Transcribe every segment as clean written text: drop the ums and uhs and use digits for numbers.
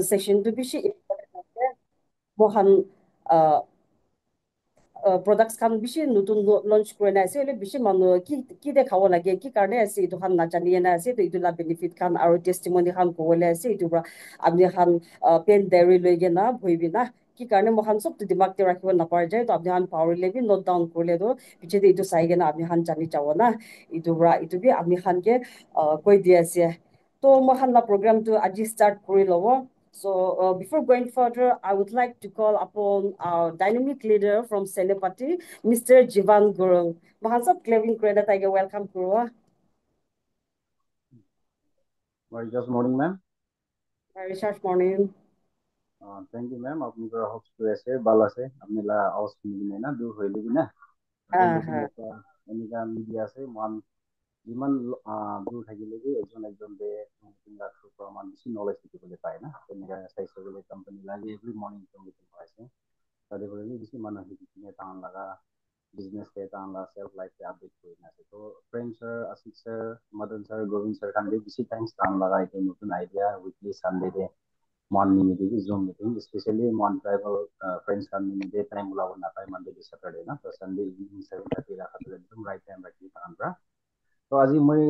session to bishi mohan products kan bishi nutun launch kurina ase ole bishi manu ki de khawo lage ki karne ase etu khan na jani na ase to etu la benefit khan aro testimony khan kowole ase etu bra apni khan pen diary loige na bhoibi na ki karne mohan sob to dimag te rakhibo na par jai to apni khan power le bi note down korle do piche de etu sai ge na apni khan jani chawo na etu bra etu bi apni khan ke koi di ase to mohan la program to aji start kori lobo. So before going further, I would like to call upon our dynamic leader from Senepati, Mr. Jivan Gurung. Mahansab Clevin Kreda Tiger, welcome Guru. Very good morning, ma'am. Very sharp morning. Thank you, ma'am. आपने जो host किया है बाला से अपने ला host में ना दूर होइले भी ना presentation का इनका media से मान जिमान दूर है कि लेके एक जन दे इनका through प्रमाण किसी knowledge की बोले पाए ना तो इनका सही से बोले company लागे every morning तो meeting हुआ है तभी बोले नहीं किसी माना ही किसी तान लगा business के तान लगा self life के update कोई ना तो friend sir, Asik sir, Madan sir, Govind sir kan भी किसी times तान लगा एक नতুन idea weekly Sunday they morning meeting Zoom meeting especially mon tribal friends kan meeting time ula na pai Monday to Saturday na to Sunday evening 7:30 rakha to ekdom right time rakhi tanra to aji moi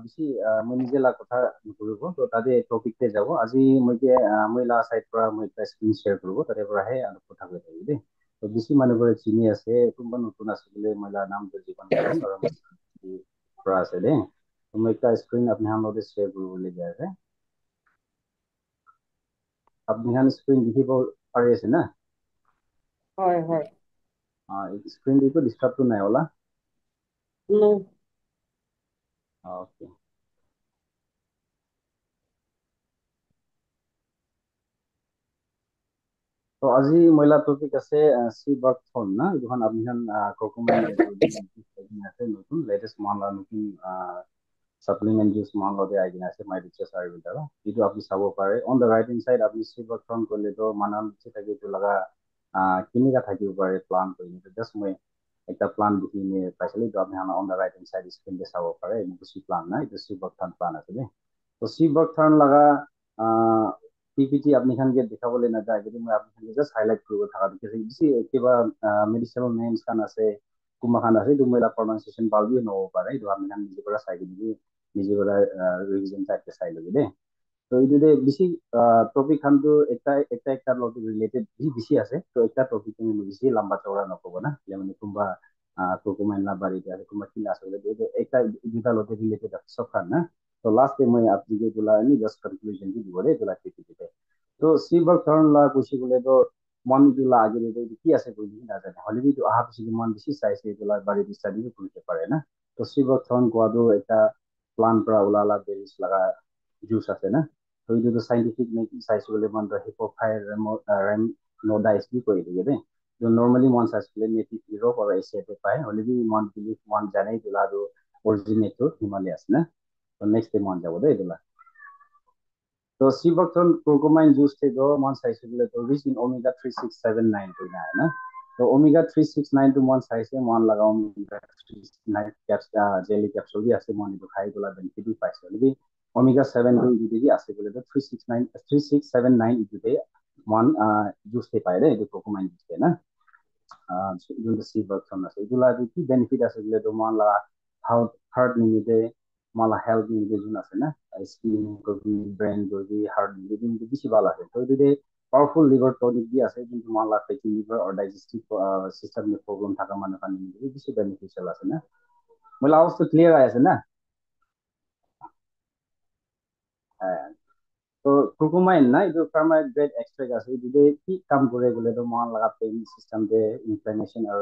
bisi moi nije la kotha koribo to tade topic te jabo aji moi ke moi la side pora moi ta screen share koribo tade pora he anu kotha koi thaki de to bisi manu gore chini ase tumba notun asile moi la naam to Jivan Gurung aru moi pora ase de to moi ta screen apne han lode share koribo le ja ase আপনি হান screen দেখিব পাৰি আছে না হয় হয় screen দিটো disturb তো নাই ওলা no ওকে তো আজি মহিলা টপিক আছে সি বার্ক ফোন না যখন আপনি হান কোকোমেন এটো আছে নতুন লেটেস্ট মানলা নতুন সাপ্লিমেন্ট জুস মানলতে আইগিনা আছে মাই রিচার্জ আর বিটারা যেটো আপনি চাব পাৰে on the right hand side আপনি সি বাৰ্ক ফোন কৰলে তো মানাল সে থাকে তো লাগা কিনিকা থাকিব পাৰে প্লান কৰি জাস্ট মই একটা প্লান দেখি নিয়ে পাইছিলি তো আপনি on the right hand side screen দে চাব পাৰে এইটো সি প্লান না এটা সি বার্ক প্লান আছে দে তো সি বার্ক লাগা পিপিটি আপনি খান কে দেখাবলে না যায় কিন্তু মই আপনি খান জাস্ট হাইলাইট কৰিব থাকা দেখিছে বেছি কিবা মেডিচিনাল নেমস খান আছে কুমা খান আছে তুমি এটা প্ৰনাউন্সিয়েচন ভালবি নহব পাৰে এইটো আপনি খান নিজে পৰা চাই কিনি নিজে পৰা ৰিভিজন টাইপকে চাই লবি দে তো এইটোতে বেছি টপিক খানটো একটা লগত ৰিলেটেড বেছি আছে তো একটা টপিক তুমি বেছি লম্বা চওড়া নকব না মানে কোনবা কোকোমেন না বাড়িতে আছে কোনবা কি আছে বলে একটা দুটা লগত রিলেটেড আছে সব খান না তো লাস্টে মই আপনি যে তোলা নি জাস্ট কনক্লুশন কি দিব রে তোলা টিপিতে তো সিলভার কারণ লা কুছি বলে তো মন তোলা আগে রে কি আছে কই না জানে হলিবি তো আহা পিছি মন বেশি চাইছে তোলা বাড়িতে স্টাডি করতে পারে না তো সিলভার কারণ কোয়াদো একটা প্লান পৰা উলালা বেরিস লাগা জুস আছে না তো এই দুটো সাইন্টিফিক চাইছো বলে মন হিপোফাইর রেম নোডাইস কি কই দিয়ে দে তো নরমালি মন চাইছো বলে নেটিভ ইউরোপ আর এশিয়াতে পায় হলিবি মন বিলিভ মন জানাই তোলা তো অরিজিনেট তো হিমালয়াস না তো নেক্সট মন যাব দে তোলা তো সিবকথন কোকোমাইন জুস थे दो मन साइज ले तो रिच इन ओमेगा 3679 तो ना है ना तो ओमेगा 369 तो मन साइज से मन लगा ओमेगा 39 कैप्स जेली कैप्सूल भी আছে मन तो खाई তোলা बेनिफिट भी पाइছে যদি ओमेगा 7 তো যদি আছে বলে তো 3679 ইটোতে মন জুস তে পায় রে এই কোকোমাইন জুস না যোনটো সিবকথন আছে এগুলা কি বেনিফিট আছে বলে তো মন লাগা হার্ট নিমিতে মালা হেলথ নিমিতে যোন আছে না স্কিন করবি ব্রেন করবি হার্ট নিমিতে বেশি ভালো আছে তো যদি পাওয়ারফুল লিভার টনিক দিয়ে আছে কিন্তু মালা ফেটি লিভার আর ডাইজেস্টিভ সিস্টেম নিয়ে প্রবলেম থাকা মানে পানি নিমিতে বেশি বেনিফিশিয়াল আছে না মানে অবস্থা ক্লিয়ার আছে না হ্যাঁ তো কোকোমাইন না এটা ফার্মাইড গ্রেড এক্সট্রাক্ট আছে যদি কি কাম করে বলে তো মান লাগা পেইন সিস্টেম দে ইনফ্লামেশন আর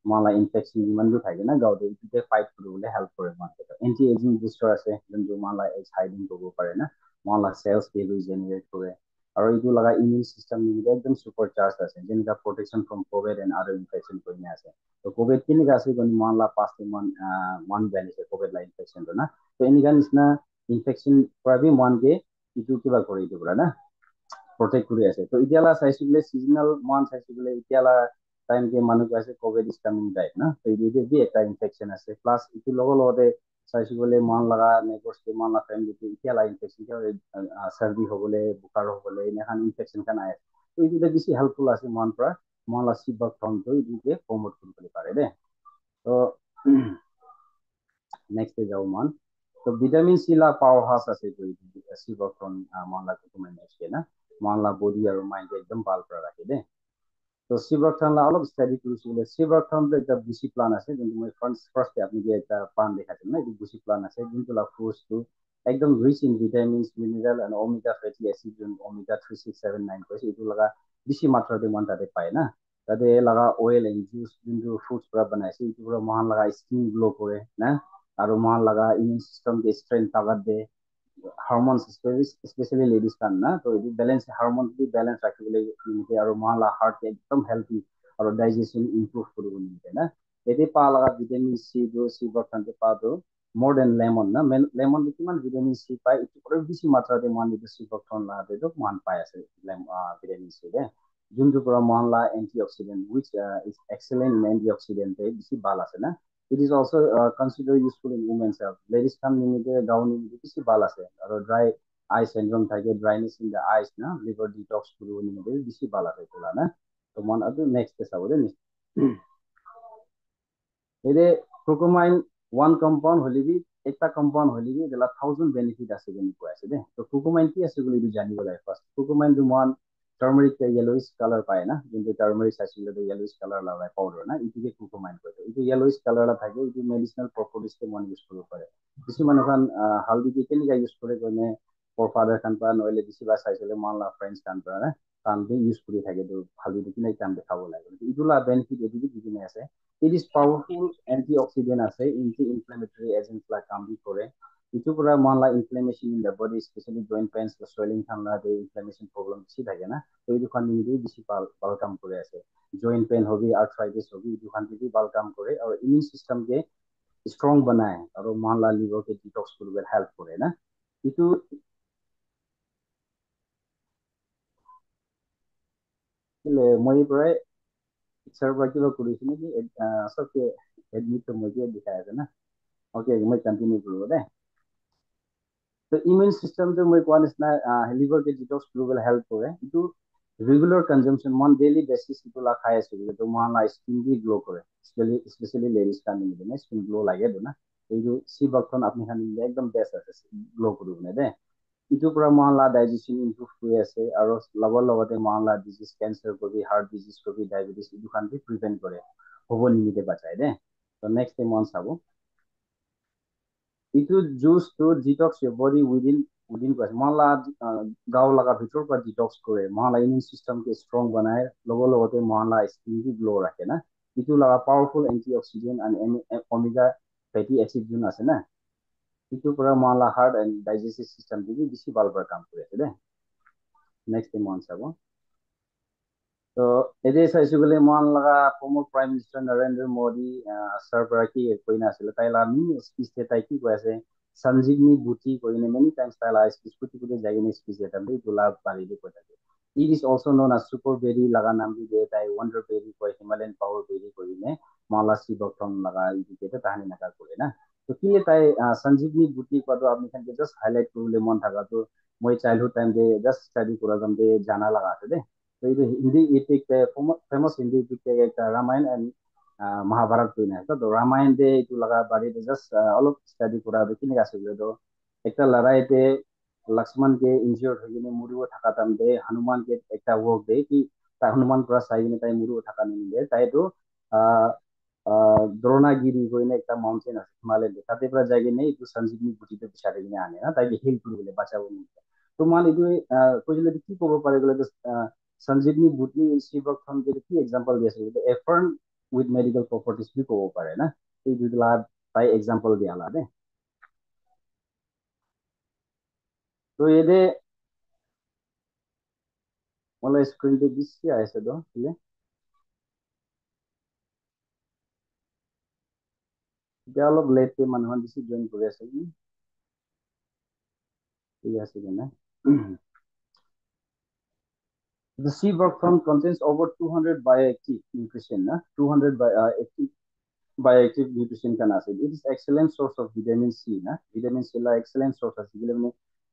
মালা ইনফেকশন যিমান भी থাকে না গাউতে ইটোতে ফাইট কৰিবলৈ হেল্প কৰে মানে এন্টি এজিং বুস্টাৰ আছে যোনটো মালা এজ হাইডিং কৰিব পাৰে না মালা সেলস কে ৰিজেনাৰেট কৰে আৰু এইটো লাগা ইমিউন সিস্টেম নিমিতে একদম সুপাৰ চাৰ্জ আছে যেনেকা প্ৰোটেকশন ফ্ৰম কোভিড এন্ড আদাৰ ইনফেকশন কৰি আছে তো কোভিড কেনেকা আছে কোন মালা পাঁচ মান জানিছে কোভিড লা ইনফেকশন না তো এনেকা নিচিনা ইনফেকশন পৰা বি কে ইটো কিবা কৰি দিব না প্ৰটেক্ট কৰি আছে তো এতিয়ালা চাইছো বলে সিজনাল মান চাইছো বলে এতিয়ালা টাইম কে মানুহ আছে কোভিড ইজ কামিং ব্যাক না তো এইটো বি একটা ইনফেকশন আছে প্লাস ইটো লগতে চাইছো বলে মন লাগা নেবর্স কে মন লাগা ফ্যামিলি ইতিয়া লা ইনফেকশন কে সার্দি হবলে বুখার হবলে এখান ইনফেকশন কান আয় তো এটা বেশি হেল্পফুল আছে মন প্রা মন লা সিবক থন তো ইদিকে প্রমোট করতে পারে দে তো নেক্সট এ যাও মান তো ভিটামিন সি লা পাওয়ার হাউস আছে তো সিবক থন মন লা তো মানে আছে না মন লা বডি আর মাইন্ড একদম ভাল প্রা রাখে দে তো শিবরকথান অলপ স্টাডি করেছি বলে শিবরকথান একটা বুসি প্লান আছে কিন্তু মই ফার্স্টে আপনি যে একটা প্লান দেখাচ্ছেন না এই বুসি প্লান আছে কিন্তু লা ফ্রুটস টু একদম rich in vitamins mineral and omega fatty acid যেন ওমেগা 3679 কইছে এগুলো লাগা বেশি মাত্রাতে মন তাতে পায় না তাতে লাগা অয়েল এন্ড জুস কিন্তু ফ্রুটস পুরা বানাইছে এগুলো মহান লাগা স্কিন গ্লো করে না আর মহান লাগা ইমিউন সিস্টেম কে স্ট্রেংথ পাওয়ার দে হরমোনস স্পেশালি লেডিজ কান না তো এই ব্যালেন্স হরমোন কি ব্যালেন্স রাখিব লাগে আর মহালা হার্ট একদম হেলদি আর ডাইজেশন ইমপ্রুভ কৰিব নিতে না এতে পা লাগা ভিটামিন সি দো সি বর্তমানে পা দো মোর দেন লেমন না লেমন কিমান ভিটামিন সি পায় একটু করে বেশি মাত্রাতে মান দিতে সি বর্তমান লাগাতে তো মান পায় আছে ভিটামিন সি দে যোনটো পৰা মান লা antioxidant which is excellent in antioxidant বেশি ভাল আছে না it is also considered useful in women's health. Ladies can limite down in বেশি ভাল আছে আর dry eye syndrome থাকে dryness in the eyes না liver detox করব নিতে বেশি ভাল আছে তোলা না তো মন আদু নেক্সট চাব দে এদে কোকোমাইন ওয়ান কম্পাউন্ড হলিবি একটা কম্পাউন্ড হলিবি যেলা 1000 বেনিফিট আছে কিন্তু কয় আছে দে তো কোকোমাইন কি আছে বলি জানিব লাগে ফার্স্ট কোকোমাইন দু মান টার্মারিক ইয়েলোইশ কালার পায় না কিন্তু টার্মারিক আসলে তো ইয়েলোইশ কালার লাগায় পাউডার না ইটিকে কোকোমাইন কয় তো এই ইয়েলোইশ কালার থাকে এই মেডিসিনাল প্রপার্টিজ কে মন ইউজ করতে পারে কিছুমান এখন হালদি কে কেনিকা ইউজ করে কনে ফর ফাদার খান পা নইলে বেশি বা চাইছিলে মানলা ফ্রেন্ডস খান পা না কাম দিয়ে ইউজ করে থাকে তো হালদি কিনে কাম দেখাব লাগে ইগুলা বেনিফিট এদিকে দিকে আছে it is powerful antioxidant আছে anti-inflammatory agents like কামবি করে কিছু পুরা মানলা inflammation in the body specially joint pains swelling ঠান্ডা দে ইনফ্লামেশন প্রবলেম বেশি থাকে না তো এই দুখান নিয়ে বেশি ভালো কাম করে আছে জয়েন্ট পেইন হবে আর্থ্রাইটিস হবে এই দুখান থেকে ভালো কাম করে আর ইমিউন সিস্টেম কে স্ট্রং বানায় আর মানলা লিভার কে ডিটক্স করবে হেল্প করে না কিন্তু মই পৰাই সাৰ্ভাৰ কিবা কৰিছো নেকি সবকে এডমিট তো মই দেখাই আছে না ওকে মই কন্টিনিউ করব দে তো ইমিউন সিস্টেমটো মই কোৱা নিচিনা লিভাৰ কে ডিটক্স কৰিবলৈ হেল্প কৰে কিন্তু ৰেগুলাৰ কনজাম্পশন মন ডেইলি বেচিছ ইটোলা খাই আছো কিন্তু মহান স্কিন বি গ্লো কৰে স্পেশালি লেডিজ কান নিলে স্কিন গ্লো লাগে না এইটো সি বকন আপনি খান নিলে একদম বেস্ট আছে গ্লো কৰিবলৈ দে ইটোৰ পৰা মহানলা ডাইজেশন ইমপ্ৰুভ কৰি আছে আৰু লগৰ লগতে মহানলা ডিজিজ কেঞ্চাৰ কবি হাৰ্ট ডিজিজ কবি ডায়েবেটিছ এই দুখান প্ৰিভেন্ট কৰে হ'ব নিমিতে বাচাই দে তো নেক্সট মন চাব itu juice to detox your body within কৈছে মহলা গাও লাগা ভিতর পৰা ডিটক্স কৰে মহলা ইমিউন সিস্টেম কে স্ট্রং বানায় লগতে মহলা স্কিন কি গ্লো রাখে না ইটো লাগা powerful antioxidant and omega fatty acid যোন আছে না ইটো পৰা মহলা হাৰ্ট এন্ড ডাইজেস্টিভ সিস্টেম কি বেশি ভাল পৰা কাম কৰি আছে দে নেক্সট মন চাব তো এদে চাইছো গলে মন লাগা former prime minister Narendra Modi sir পৰা কি কইনা আছিল তাই লামি স্পিচ তাই কি কৈ আছে সঞ্জীৱনী বুটি কইনে মেনি টাইমস তাই লা স্পিচ কুটি কুটি যাই নে স্পিচ এটা দে তোলা পালি দে কৈ থাকে it is also known as super berry laga naam di de tai wonder berry koi himalayan power berry koi ne mala si bottom laga idi ke tahani naka kore na to ki tai sanjeevni buti ko to apni khan ke just highlight korule mon thaga to moi childhood time de just study kora jam de jana laga ase de তো এই Hindi epic famous Hindi epic একটা Ramayana and Mahabharata কই না তো রামায়ণ দে এইটো লাগা বাড়ি just অলপ স্টাডি করা কিনে আছে তো একটা লড়াইতে লক্ষ্মণ কে ইনজিওর্ড হয়ে গিয়ে মুড়িও থাকা তাম দে হনুমান কে একটা ওয়ার্ক দে কি তা হনুমান পুরা চাই কিনে তাই মুড়িও থাকা নিয়ে দে তাই তো দ্রোণাগিরি কইনে একটা মাউন্টেন আছে হিমালয় তাতে পুরা যাই কিনে এইটো সঞ্জীবনী বুটিতে বিচারে কিনে আনে না তাই হিল করবলে বাঁচাবো তো মান এইটো কইলে কি কব পারে গলে সঞ্জীৱনী বুটনি শিৱকখন যদি কি এক্সাম্পল দি আছিল এফাৰ্ম উইথ মেডিকেল প্ৰপাৰ্টিজ বুলি ক'ব পাৰে না এই দুটা তাই এক্সাম্পল দিয়ালা দে তো এদে मलाई স্ক্রিনতে বেশি আছে তো এতিয়া অলপ লেটকে মানুহৰ বেছি জইন কৰি আছে কি ঠিক আছে কেনে The sea buckthorn contains over 200 bioactive nutrition, 200 bioactive bioactive nutrition kan ase. It is excellent source of vitamin C na. Vitamin C la excellent source ase.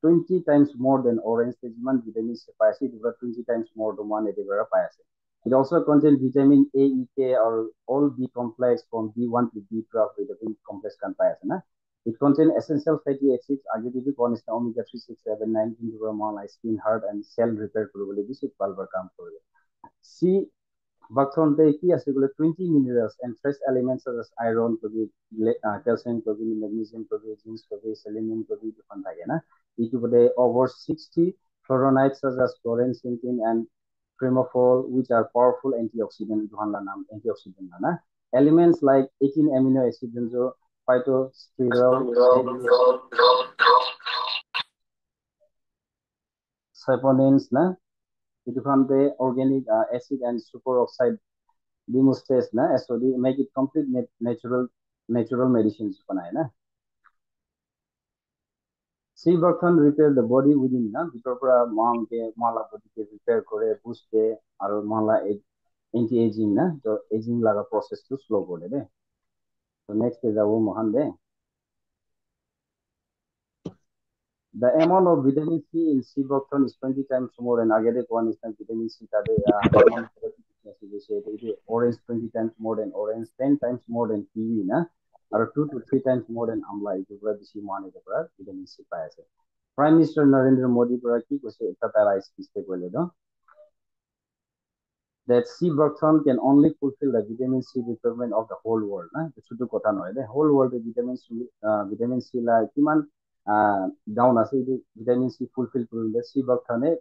20 times more than orange jiman vitamin C pai ase. 20 times more than one edibara pai ase. It also contains vitamin A, E, K or all B complex from B1 to B12 vitamin complex kan pai ase na. It contains essential fatty acids, aggravated consta omega 3, 6, 7, 9, like skin, heart, and cell repair probably this is valve come for it. C. Buckthorn key as 20 minerals and trace elements such as iron, calcium, magnesium, zinc, selenium, different again. It over 60 fluoronides such as chlorine, synthine, and chromophore, which are powerful antioxidant. Antioxidant. Elements like 18 amino acids, phytosterol, saponins, na. Itu kan the organic acid and superoxide dimustase na SOD make it complete natural medicines panai na. Sea buckthorn repair the body within na bitor pura mom ke mala body ke repair kore boost ke aru mala anti aging na to aging laga process to slow kore de. So next is our mohan de. The amount of vitamin C in sea buckthorn is 20 times more than agade one is vitamin C tade orange 20 times more than orange, 10 times more than kiwi na, or 2 to 3 times more than amla. Itu pura bisi mane de pura vitamin C pai ase. Prime Minister Narendra Modi pura ki kose ekta tara speech kole do that sea buckthorn can only fulfill the vitamin C requirement of the whole world na. Chutu kotha noy de whole world vitamin C la kiman down ase vitamin C fulfill kurule sea buckthorn e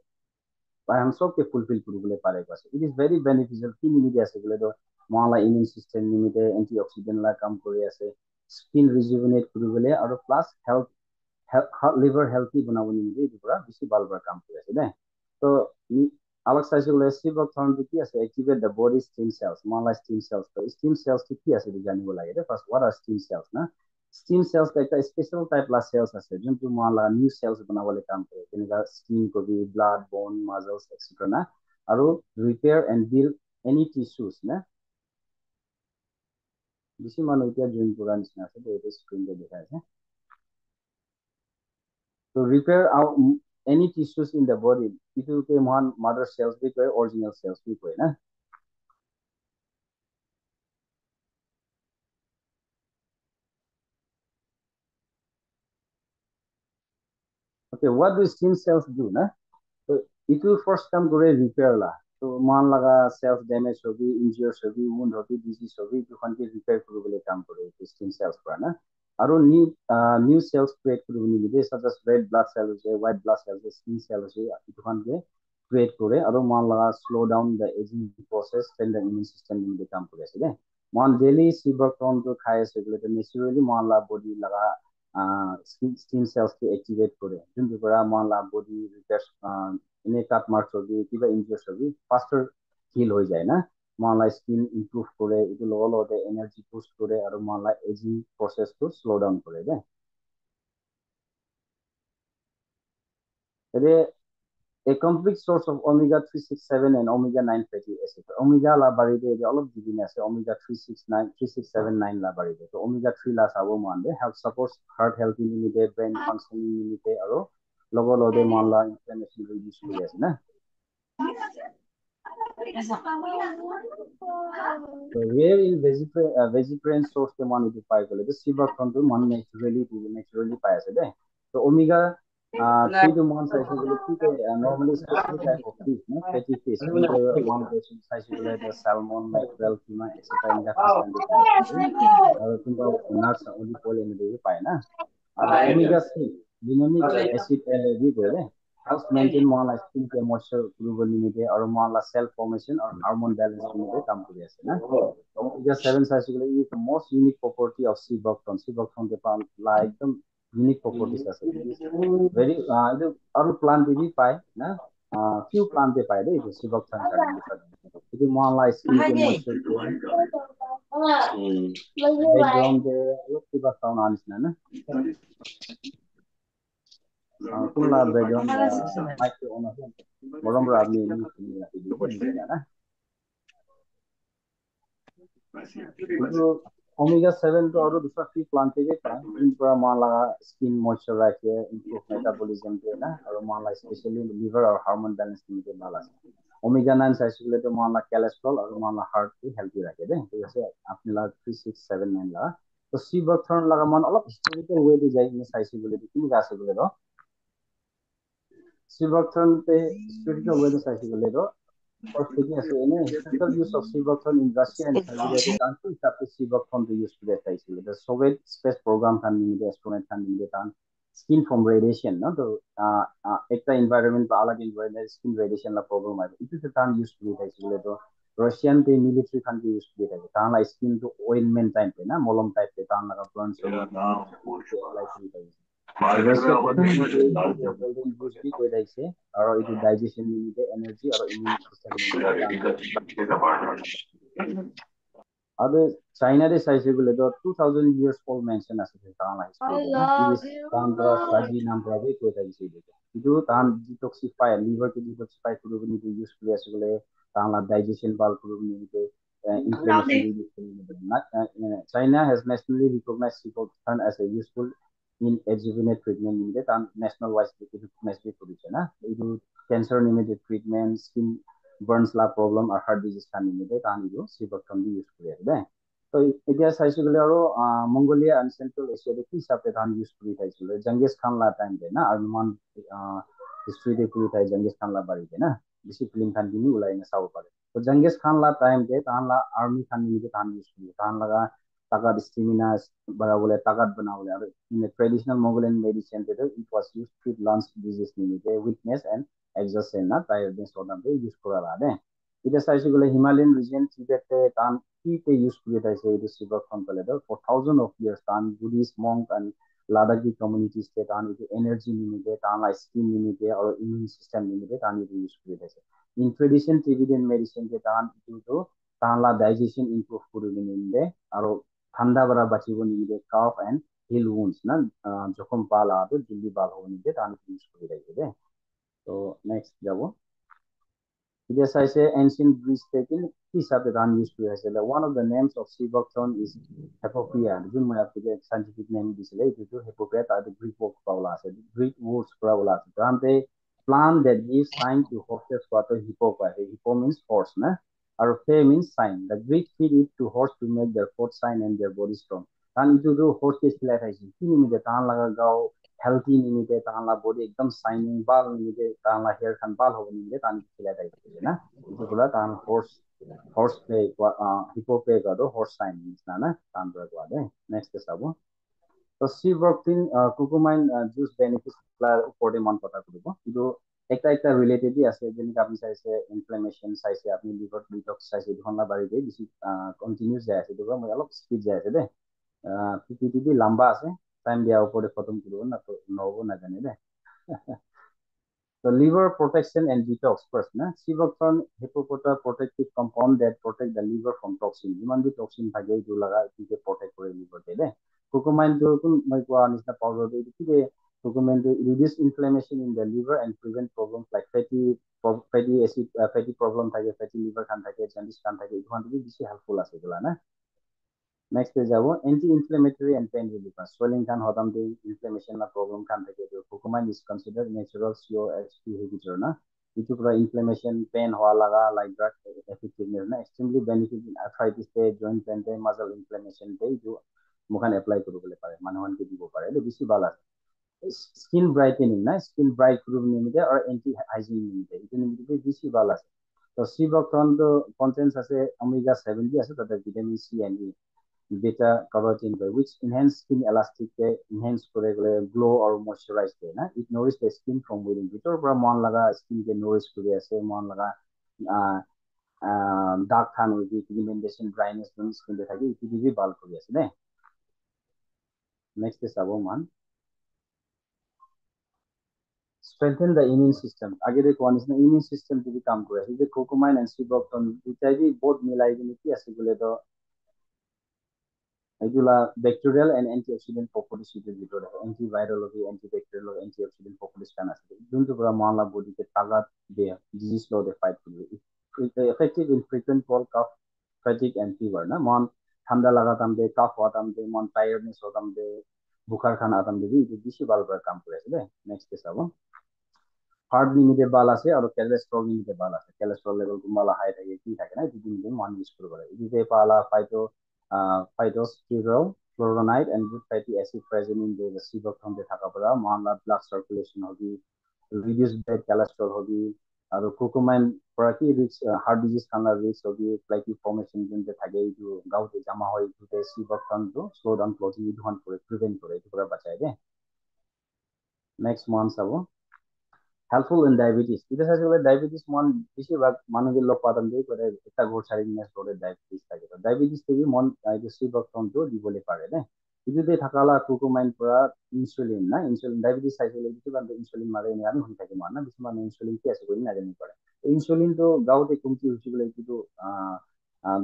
हम सबके fulfil কৰিবলৈ পাৰে কৈছে. It is very beneficial কি নিমিতে আছে বোলে তো মহলা immune system নিমিতে antioxidant লা কাম কৰি আছে স্কিন ৰিজুভিনেট কৰিবলৈ আৰু প্লাস হেল্থ লিভাৰ হেলথি বনাব নিমিতে এইটো পৰা বেছি ভাল ভাল কাম কৰি আছে দে. তো আলক চাইছে বোলে সিবক থৰ্নটো কি আছে activate the body stem cells মহলা স্টিম সেলস তো স্টিম সেলস কি আছে জানিব লাগে দে. First what are stem cells না स्टीम सेल्स का एक स्पेशल टाइप ला सेल्स আছে যোনটো মালা নিউ সেলস বনাবলৈ কাম কৰে যেনেকা স্কিন কবি ব্লাড বোন মাসলস এটসেট্ৰা না আৰু repair and build any tissues না বেছি মানুহ এতিয়া জইন কৰা নিচিনা আছে এইটো স্ক্ৰিনতে দেখাই আছে. To repair any tissues in the body itu ke mohan mother cells bhi koi original cells bhi koi na. Okay, what do stem cells do na? So it will first come to repair la. So man laga cells damage hogi, injury hogi, wound hogi, disease hogi, to find repair kurubole kam kore stem cells pra na. Aro new cells create kurubole nide such as red blood cells, white blood cells, skin cells, to find create kore. Aro man laga slow down the aging process, then the immune system nide kam kore ase de. Man daily sibakton to khai ase kule to naturally man la body laga stem cells to activate kore. Juntu para man la body repairs এনে কাট marks হবে কিবা injuries হবে ফাস্টার hill হৈ যায় না মানলা skin improve কৰে এইটো লগতে এনাৰ্জি বুস্ট কৰে আৰু মানলা এজিং প্ৰসেসটো স্লো ডাউন কৰে দে. এতে a complete source of omega 367 and omega 9 fatty acids. Omega la baride all of the আছে omega 369 3679 la baride. So omega 3 la sabo mande help support heart health immunity brain functioning immunity আৰু লগতে মানলা inflammation reduce কৰি আছে না. So where in vegetarian source ke man udu pai gole the siva control man naturally pai ase de. So omega 3 to man saise gole ki normally specific type of fish no fatty fish the one person saise gole the salmon mackerel tuna etc in the fish can be pai ase aru tumba nuts olive oil in the pai na aru omega 3 linoleic acid LAB gole helps maintain more like skin care moisture approval limit or more like cell formation or hormone balance limit come to this na. Omega 7 basically is the most unique property of sea buckthorn. Sea buckthorn the plant like the unique properties as it is very the other plant they pai na few plant they pai the sea buckthorn ka it is more like skin care moisture background the sea buckthorn anis na kumla background mic on আছে বরং আপনি এমনি শুনে রাখি দিবেন না কিন্তু omega 7 to aru dusra free plant ke paai in pura man laga skin moisture rakhe improve metabolism de na aru man la especially liver or hormone balance ke bhal ase omega 9 saisule to man la cholesterol aru man la heart ke healthy rakhe de to ase apni la 3679 la to sea buckthorn laga man alop historical way de jai ne saisule to kini ase bole do sea buckthorn te historical way de saisule do first thing is historical use of sea buckthorn in Russia and Siberia. The country started sea buckthorn to use to get the Soviet space program can be the astronaut can be the skin from radiation. No, the ekta environment alag environment skin radiation la problem है. It is the time used to be the Russian the military can be used to be the time like skin to ointment type na molom type the time like burn so apply to the Russia golden juice भी कोई दाई से और इधर digestion में energy और immune system में काम other China de size gule do 2000 years old mention as the town history de na it is Chandra Saji nam prabe ko ta isi de idu tan detoxify liver to detoxify kuru ni to use kuri as gule tan la digestion bal kuru ni to inflammation China has nationally recognized Ciboxan as a useful in adjuvant treatment in the national wise recognized production na idu cancer immediate treatment skin burns la problem or heart disease kan immediate tan idu Ciboxan bi use kuri ase so এতিয়া চাইছো গলে আৰু Mongolia and central asia de ki হিচাপে ধান use কৰি থাইছিল জংগিস খান লা time দে না আৰু মান হিষ্ট্ৰি de কৰি থাই জংগিস খান লা বাৰি দে না বেছি ফিল্ম খান দিনি উলাই না চাব পারে তো জংগিস খান লা টাইম দে তান লা আর্মি খান নি de ধান ইউজ কৰি তান লাগা takat stamina বাড়াবলে takat বানাবলে আৰু in a traditional mongolian medicine de it was used to treat lungs disease ni de weakness and exhaustion na tiredness or de use করা দে এটা চাইছো গলে হিমালয়ান রিজন টিবেটে তান কি use কৰি থাইছে এইটো শিৱক সম্প্ৰদায় for thousands of years তান Buddhist monk and Ladakhi communities তে তান এইটো energy নিমিতে তান লা skin নিমিতে আৰু immune system নিমিতে তান এইটো use কৰি থাইছে in tradition Tibetan medicine তে তান এইটো তান লা digestion improve কৰি নিমিতে আৰু ঠাণ্ডা পৰা বাচিব নিমিতে cough and heal wounds না যখন পাল আটো জলদি ভাল হ'ব নিমিতে তান use কৰি থাইছে দে তো next যাব it is I say ancient Greece taking piece of the run used to as one of the names of sea buckthorn is Hippocrea. The have to get scientific name this later to Hippocrea are the Greek word Paulas, the Greek words Paulas. They plant that gives sign to horses water Hippocrea. Hippo means horse, na? Or fe means sign. The Greek feed it to horse to make their foot sign and their body strong. And itu do horse ke silat hai. Kini mide tan laga gao healthy nimite tan la body ekdam shining bal nimite tan la hair kan bal hobo nimite tan silat hai na itu pula tan horse play hippo play gado horse sign na na tan bra gade next ke sabo to sea working curcumin juice benefits la upore man kota koribo idu একটা রিলেটেডই আছে যেনেকে আপনি চাইছে inflammation চাইছে আপনি liver detox চাইছে দুখনলা বাড়ি দিয়ে বেশি কন্টিনিউস যায় আছে দুটো মই অলপ স্পিড যায় আছে দে পিপিটি লম্বা আছে টাইম দিয়া উপরে খতম করব না তো নহব না জানি দে The liver protection and detox first, na Ciboxone Hippocota protective compound that protect the liver from toxin. Iman bi toxin thage itu laga itu protect kore liver de. Curcumin jo kun mai ko anisna powder de itu curcumin to reduce inflammation in the liver and prevent problems like fatty acid fatty problem thage fatty liver kan thage jaundice kan thage itu bi beshi helpful ase gula na. Next is our anti-inflammatory and pain reliever. Swelling can hodam the inflammation la problem can take it. Curcumin is considered natural COX2 inhibitor na. Itu pura inflammation pain hoa laga like drug effectiveness na extremely benefit in arthritis pe joint pain pe muscle inflammation pe jo mukan apply kuru bole pare manuhan ke dibo pare le bisi bala skin brightening na skin bright kuru nimite or anti hygiene nimite itu nimite bisi bala so Ciboxone to contains ase omega 7 bi ase tata vitamin C and E beta carotene which enhance skin elastic enhance kore glow or moisturize na it nourishes the skin from within bitor pura mon laga skin ke nourish kore ase mon laga dark than hoy pigmentation dryness dun skin de thaki itu bi bal kore ase ne next is abo man strengthen the immune system age de konis na immune system bi kam kore ase je curcumin and Ciboxone dutai bi both milai dine ki ase gole to এগুলা bacterial and antioxidant properties এর ভিতরে antiviral antibacterial antioxidant properties কান আছে যোনটো পুরা মহলা বডিতে তাগাত দিয়ে disease লো দে ফাইট করবে effective in frequent cold cough fatigue and fever na mon ঠান্ডা লাগা টাইমতে কাফ হওয়া টাইমতে মন টায়ার্ডনেস হওয়া টাইমতে বুখার খানা টাইমতে এইটো বেছি ভাল কৰা কাম কৰি আছে দেই নেক্সট চাব হাৰ্ট লিমিটে ভাল আছে আৰু কেলেষ্ট্ৰল লিমিটে ভাল আছে কেলেষ্ট্ৰল লেভেল কোনোবা হাই থাকে কি থাকে না এইটো কিন্তু মান ইউজ কৰিব লাগে এইটোতে পালা phytosterol flavonoid and good fatty acid present in the সিবকথনতে থাকা পৰা মানলা ব্লাড সাৰ্কুলেশন হবে ৰিডিউস ব্লাড কোলেস্ট্ৰল হবে আৰু কোকোমাইন পৰা কি ৰিচ হাৰ্ট ডিজিজ খানাৰ রিস্ক হবে ফ্লাইকি ফর্মেশন যোনতে থাকে এইটো গাউতে জমা হয় এইটোতে সিবকথনটো স্লো ডাউন ক্লোজিং এইটো প্রিভেন্ট কৰে এইটো পৰা বাঁচায় দে নেক্সট মান চাব helpful in diabetes. Itu saja oleh diabetes mon bisi bag manu gil lok padam dei kore ekta gor sari nes kore diabetes থাকে তো diabetes থেকে মন এই সিবক তন্ত্র দিবলে পারে না itu de থাকালা কোকোমাইন পৰা ইনসুলিন না ইনসুলিন ডায়াবেটিস সাইকেলে কিছু বান্দে ইনসুলিন মারে নি আমি হই থাকে মান না কিছু মানে ইনসুলিন কি আছে কই না জানি পারে ইনসুলিন তো গাউতে কমতি হইছে বলে কিন্তু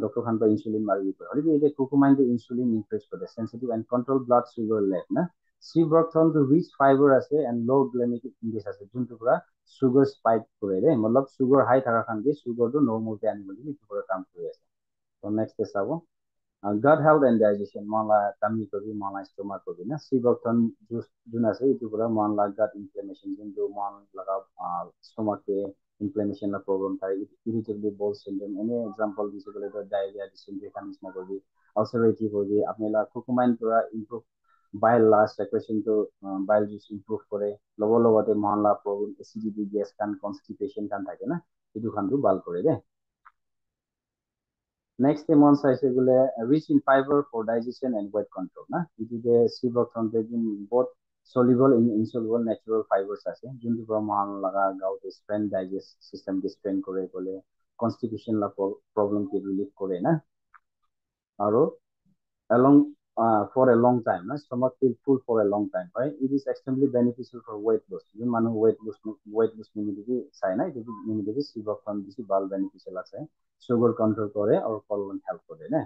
ডক্টর খান তো ইনসুলিন মারি দিতে হলি এই কোকোমাইন তো ইনসুলিন ইনক্রিজ করে sensitive and control blood sugar level না সিব্রথন তো রিচ ফাইবার আছে এন্ড লো গ্লাইকেমিক ইন্ডেক্স আছে যোনটো পুরা সুগার স্পাইক করে দে মতলব সুগার হাই থাকা খান কি সুগার তো নরমাল তে আনিবলি ইটো পুরা কাম করে আছে তো নেক্সট চাব gut health and digestion manla tummy ko bhi manla stomach ko bhi na sibakthon juice juna se itu pura manla gut inflammation jindu man laga stomach ke inflammation la problem thai irritable bowel syndrome any example dise bole to diarrhea dysentery kan ko bhi ulcerative ho bhi apne la curcumin pura improve bile la secretion to bile juice improve kore logo logote manla problem acidity gas kan constipation kan thake na itu khan du bal kore de Next month saise gule rich in fiber for digestion and weight control na itu je sibakthon te both soluble in insoluble natural fibers আছে যোনটো পৰা মান লাগা গাউতে স্ট্ৰেন digest system কে স্ট্ৰেন কৰে বলে constitution লা problem কে relieve কৰে না আৰু along for a long time na stomach feel full for a long time right it is extremely beneficial for weight loss যুন মানুহ weight loss নিমিলিবি চাই না itu নিমিলিবি sibakthon বেছি ভাল beneficial আছে sugar control করে আর colon help করে না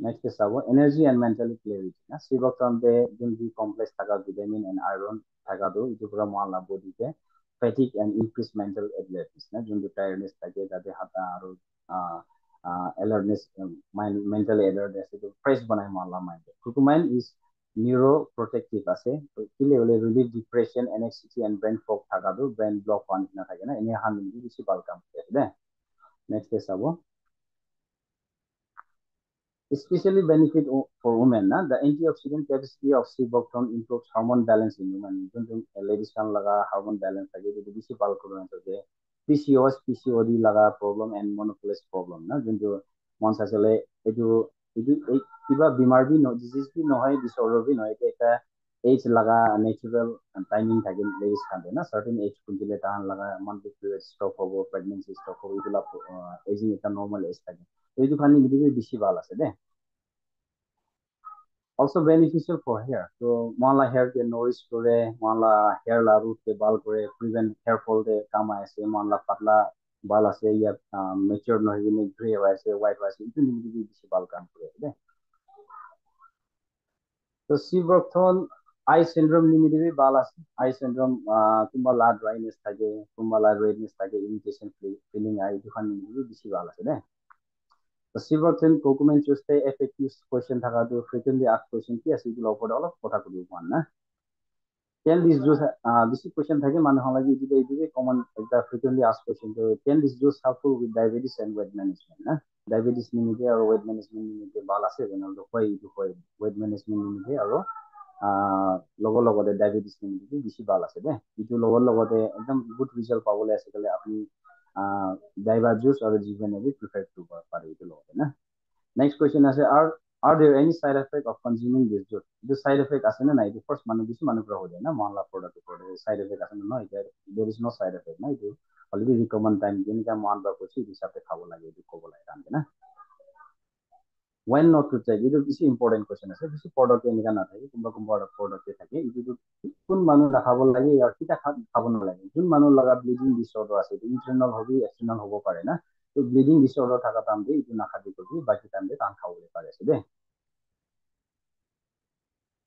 next চাব energy and mentally clarity na sibakthon তে যোন বি complex থাকা vitamin and iron থাকা তো itu পুরা মালা বডিতে fatigue and increased mental alertness na যোনটো tiredness থাকে তাতে হাতা আৰু alertness mental alertness itu fresh banai mala mind curcumin is neuroprotective আছে কিলে হলে relieve depression anxiety and brain fog থাকা তো brain block পানি না থাকে না এনে হান নি বেশি ভাল কাম করে দে নেক্সট চাবো especially benefit for women na the antioxidant capacity of sibokthon improves hormone balance in women junto ladies kan laga hormone balance থাকে যদি বেশি ভাল করে না থাকে PCOS PCOD laga problem and menopause problem na junto মন আসলে এটো এটো কিবা বিমার বি ডিজিজ বি নহয় ডিসঅর্ডার বি নহয় এটা এজ laga natural timing থাকে ladies kan না certain age কুনলে তাহান laga monthly period stop হবো pregnancy stop হবো এগুলা এজিং এটা নরমাল এজ থাকে এইটো খানি যদি বেশি ভাল আছে দে also beneficial for hair so mala hair ke nourish kore mala hair la root ke bal kore prevent hair fall de kam aise mala patla bal ase ya mature no hine gray aise white aise itu ni beshi bal kam kore de so sibokthon eye syndrome ni bal ase eye syndrome kumba la dryness thake kumba la redness thake irritation feeling eye du khan ni beshi bal ase de Sibakthon curcumin chuste effective question থাকা তো frequently asked question কি আছে এগুলো উপরে অলপ কথা কইব পান না can this juice this question থাকে মানুহ লাগি যদি এইদিকে কমন একটা frequently asked question তো can this juice helpful with diabetes and weight management না diabetes নিমিতে আৰু weight management নিমিতে ভাল আছে যেন হয় এইটো হয় weight management নিমিতে আৰু লগতে diabetes নিমিতে বেছি ভাল আছে দে এইটো লগতে একদম গুড ৰিজাল্ট পাবলৈ আছে কলে আপুনি ডাইবা জুস আৰু জিভেনেবি প্ৰিফাৰ কৰিব পাৰে এইটো লগতে না Next question is are there any side effect of consuming this juice? This side effect আছে না নাই the first manu bisu manu pra ho jay na manla product ko side effect আছে না no there is no side effect na itu already recommend time din ka man ba ko chi hisabe khabo lage itu ko bolai kan na when not to take itu বেশি important question আছে বেশি product এনেকা না থাকে কোনবা product থাকে itu কোন মানুহ রাখাব লাগে আর কিটা খাব না লাগে যোন মানুহ লাগা ব্লিডিং ডিসঅর্ডার আছে ইন্টারনাল হবে এক্সটার্নাল হবো পারে না তো ব্লিডিং ডিসঅর্ডার থাকা টাইমে itu না খাবি করবি বাকি টাইমে টান খাবলে পারে আছে দে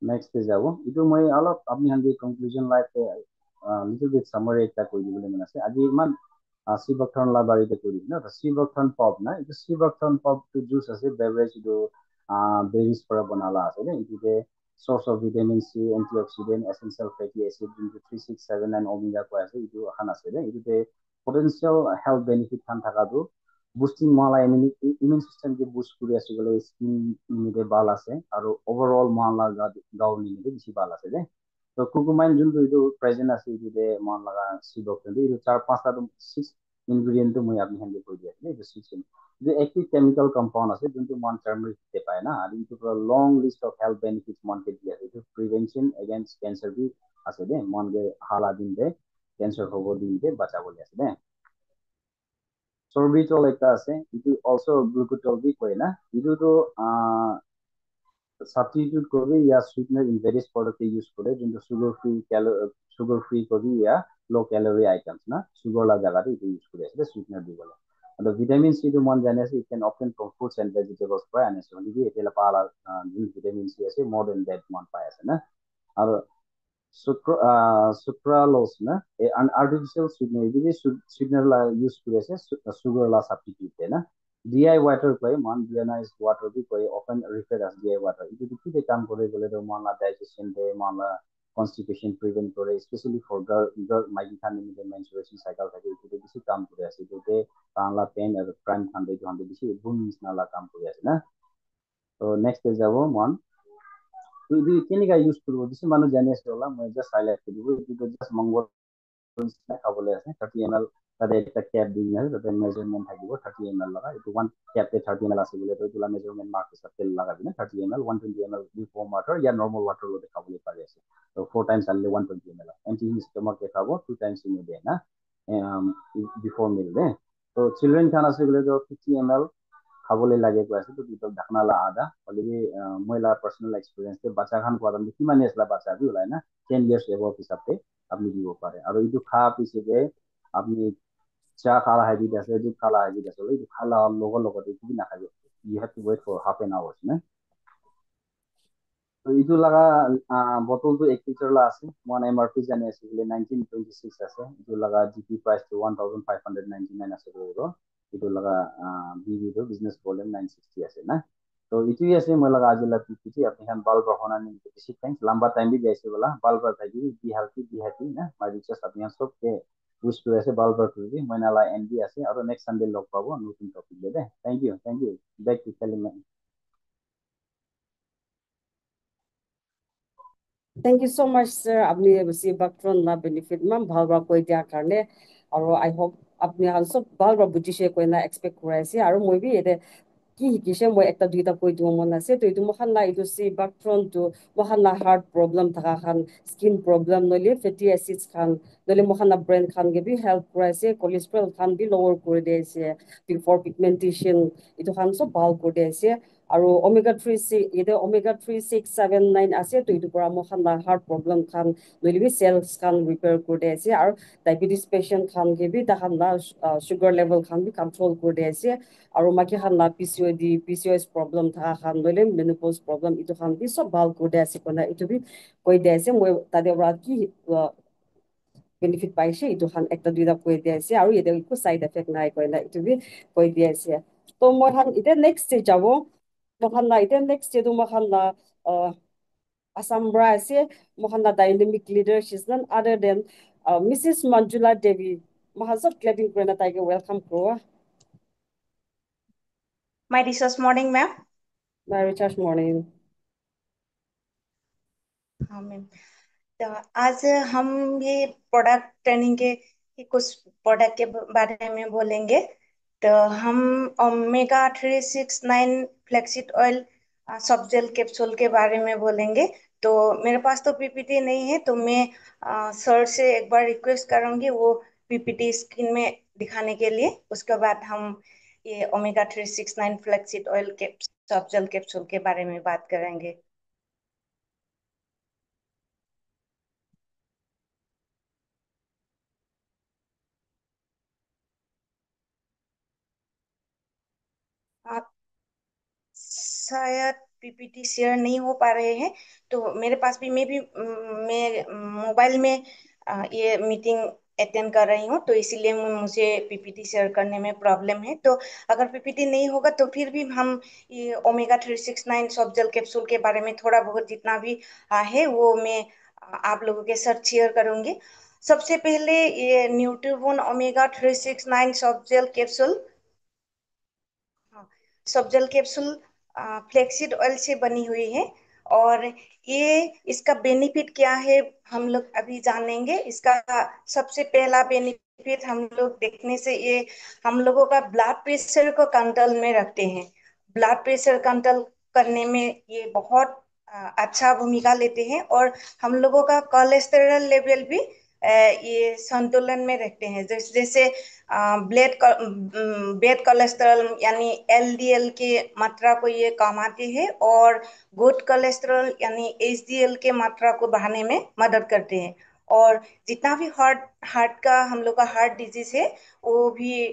নেক্সট যাব itu মই অলপ আপনি হান্দি conclusion like little bit summary একটা কই দিবলে মনে আছে আজি ইমান Sibakthon la বাড়িতে করি না Sibakthon pop না এটা Sibakthon pop to juice আছে beverage do বেৰিজ পৰা বনালা আছে দেই ইটোতে source of vitamin C antioxidant essential fatty acid যোনটো 3679 omega কৈ আছে ইটো এখন আছে দেই ইটোতে potential health benefit খান থাকাটো boosting মহলা immune system কে boost কৰি আছে গলে skin নিমিতে ভাল আছে আৰু overall মহলা গাও নিমিতে বেছি ভাল আছে দেই তো কুকুমাইন যোনটো ইটো প্ৰেজেন্ট আছে ইটোতে মহলা সিডক ইটো চাৰ পাঁচটা 6 ইনগ্রেডিয়েন্ট মই আপনি হ্যান্ডে করে দিয়েছে ইটো 6 যে একটি কেমিক্যাল কম্পাউন্ড আছে যোনটো মন টার্মারিক দিতে পায় না আর ইটো পুরো লং লিস্ট অফ হেলথ বেনিফিটস মনকে দিয়ে আছে ইটো প্রিভেনশন এগেইনস্ট ক্যান্সার বি আছে দে মনকে হালা দিন দে ক্যান্সার হবো দিন দে বাঁচাবলে আছে দে সরবিটল একটা আছে ইটো অলসো গ্লুকোটল বি কয় না ইটো তো সাবস্টিটিউট করবে ইয়া সুইটনার ইন ভেরিয়াস প্রোডাক্টে ইউজ করে কিন্তু সুগার ফ্রি করি ইয়া লো ক্যালোরি আইটেমস না সুগার লা জায়গাতে এটা ইউজ করে আছে সুইটনার দি বলে and the vitamin C to one জানে আছে it can obtain from fruits and vegetables by and so only এটা পালা vitamin C আছে more than that one পায় আছে না আর সুক্রালোজ না an artificial sweetener ఇది sweetener লা ইউজ করে আছে সুগার লা সাবস্টিটিউট না DI water কয় মান deionized water भी কয় often referred as DI water ಇದು কি কাম করে বলে তো মানলা ডাইজেশন দে মানলা constipation prevent করে especially for girl মাইগ্রেন খান নিতে menstruation cycle থাকে itu বেশি কাম করে আছে এটাতে বাংলা পেন আর ক্রাইম খান দে জহান বেশি বুন নালা কাম করে আছে না তো নেক্সট যাব মান ಇದು কেনেকা ইউজ কৰিব কিছু মানুহ জানি আছে ওলা মই জাস্ট হাইলাইট কৰি দিব এইটো জাস্ট মংগল খাবলৈ আছে 30 ml তাতে একটা ক্যাপ দি আছে তাতে মেজারমেন্ট থাকিব 30 ml লগা এইটো ওয়ান ক্যাপে 30 ml আছে বলে তো এগুলা মেজারমেন্ট মার্ক হিসাব তেল লাগাবি না 30 ml 120 ml lukewarm water या নর্মাল ওয়াটার লতে খাবলৈ পারে আছে তো 4 টাইমস আনলে 120 ml এমটি স্টমাক কে খাবো 2 টাইমস ইন ডে না বিফোর মিল দে তো চিলড্রেন খান আছে বলে তো 50 ml খাবলৈ লাগে কৈ আছে তো ভিতৰত ঢাকনালা আদা অলরেডি মহিলা পার্সোনাল এক্সপিরিয়েন্স বাচ্চা খান কোয়াদাম কিমান আসলা বাচ্চা বি ওলাই না 10 ইয়ার্স এবভ হিসাবে আপনি দিব পারে আর এইটো খা পিছে আপনি চা খালা হাইব্রিড আছে দুধ খালা হাইব্রিড আছে এইটো খালা লগতে একটু না খাবে you have to wait for half an hours না তো এইটো লাগা বটলটো 1 লিটার লা আছে ওয়ান এমআরপি জানি আছে বলে 1926 আছে এইটো লাগা জিপি প্রাইস তো 1599 আছে বলে itu laga BV itu business volume 960 আছে না তো ইটোই আছে মই লাগা আজিলা পিপিটি আপনি খান বাল রহনা নি বেশি থ্যাঙ্কস লম্বা টাইম भी যাইছে বলা বাল বার থাকি বি হ্যাপি না মাই রিচার্জ আপনি সব কে উইশ করে আছে বাল বার করে মই নালা এনডি আছে আর নেক্সট সানডে লগ পাবো নতুন টপিক দে thank you back to Selim Thank you so much, sir. আপনি বেশি বাকট্রন না বেনিফিট মান ভালবা কই দিয়া কারণে আৰু I hope আপনি সব ভালবা বুজিছে কই না এক্সপেক্ট কৰে আছি আৰু মই বি এতে কি শিকিছে মই একটা দুইটা কৈ দিব মন আছে তো এইটো মখান না এইটো চি বাকট্রন তো মখান না হার্ট প্রবলেম থাকা খান স্কিন প্রবলেম নলি ফেটি অ্যাসিডস খান নলি মখান না ব্রেন খান গে বি হেল্প করে আছে কোলেস্টেরল খান বি লোয়ার করে দিয়েছে বিফোর পিগমেন্টেশন এইটো খান সব ভাল করে দিয়েছে আৰু omega 3 এতে omega 3 6 7 9 আছে তো এইটো পৰা মখান না হাৰ্ট প্ৰবলেম খান নলি বি সেলস খান ৰিপেয়াৰ কৰে দিয়েছে আৰু ডায়াবেটিস পেশেন্ট খান গে বি তাহান না সুগাৰ লেভেল খান বি কন্ট্ৰোল কৰে দিয়েছে আৰু মাকি খান না পিসিওডি পিসিওএস প্রবলেম থাকা খান লইলে মেনোপজ প্রবলেম ইটো খান বি সব ভাল করে দিয়েছে কোনা ইটো বি কৈ দিয়েছে মই তাদের পৰা কি বেনিফিট পাইছে ইটো খান একটা দুইটা কৈ দিয়েছে আৰু ইয়াতে একো সাইড এফেক্ট নাই কইলা ইটো বি কৈ দিয়েছে তো মই খান এতিয়া নেক্সট যাব মই খান না এতিয়া নেক্সট যেটো মই খান না আসাম পৰা আছে মই খান না ডাইনামিক লিডাৰ শিজ নন আদার দেন মিসেস মঞ্জুলা দেবী মই খান সব ক্লেপিং করে না তাইকে ওয়েলকাম করো My research morning, ma'am. My recharge morning. हाँ मैम तो आज हम ये प्रोडक्ट ट्रेनिंग के कुछ प्रोडक्ट के बारे में बोलेंगे तो हम omega 369 flaxseed oil soft gel capsule के बारे में बोलेंगे तो मेरे पास तो पीपीटी नहीं है तो मैं सर से एक बार रिक्वेस्ट करूंगी वो पीपीटी स्क्रीन में दिखाने के लिए उसके बाद हम ये omega 369 flaxseed oil soft gel capsule के बारे में बात करेंगे शायद पीपीटी शेयर नहीं हो पा रहे हैं तो मेरे पास भी मैं मोबाइल में ये मीटिंग अटेंड कर रही हूँ, तो इसीलिए मुझे पीपीटी शेयर करने में प्रॉब्लम है। तो अगर पीपीटी नहीं होगा तो फिर भी हम ये ओमेगा 369 सॉफ्ट जेल कैप्सूल के बारे में थोड़ा बहुत जितना भी है वो मैं आप लोगों के साथ शेयर करूंगी। सबसे पहले ये न्यूट्रीबोन ओमेगा 369 सॉफ्ट जेल कैप्सूल, हाँ, सब जेल कैप्सूल फ्लेक्सीड ऑयल से बनी हुई है। और ये इसका बेनिफिट क्या है हम लोग अभी जानेंगे। इसका सबसे पहला बेनिफिट हम लोग देखने से ये हम लोगों का ब्लड प्रेशर को कंट्रोल में रखते हैं। ब्लड प्रेशर कंट्रोल करने में ये बहुत अच्छा भूमिका लेते हैं। और हम लोगों का कोलेस्टेरॉल लेवल भी ये संतुलन में रखते हैं। जैसे जैसे ब्लड बैड कोलेस्ट्रॉल यानी एलडीएल के मात्रा को ये कमाते हैं, और गुड कोलेस्ट्रॉल यानी एचडीएल के मात्रा को बढ़ाने में मदद करते हैं। और जितना भी हार्ट हार्ट का हम लोग का हार्ट डिजीज है वो भी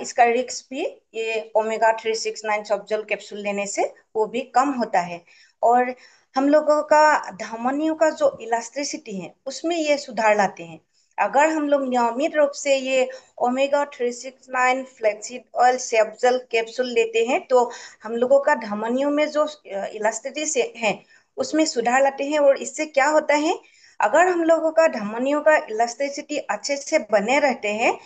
इसका रिस्क भी ये ओमेगा 369 सॉफ्ट कैप्सूल लेने से वो भी कम होता है। और हम लोगों का धमनियों का जो इलास्टिसिटी है उसमें ये सुधार लाते हैं। अगर हम लोग नियमित रूप से ये ओमेगा 369 फ्लैक्सीड ऑयल सेप्जल कैप्सूल लेते हैं तो हम लोगों का धमनियों में जो इलास्टिसिटी से है उसमें सुधार लाते हैं। और इससे क्या होता है, अगर हम लोगों का धमनियों का इलास्टिसिटी अच्छे से बने रहते हैं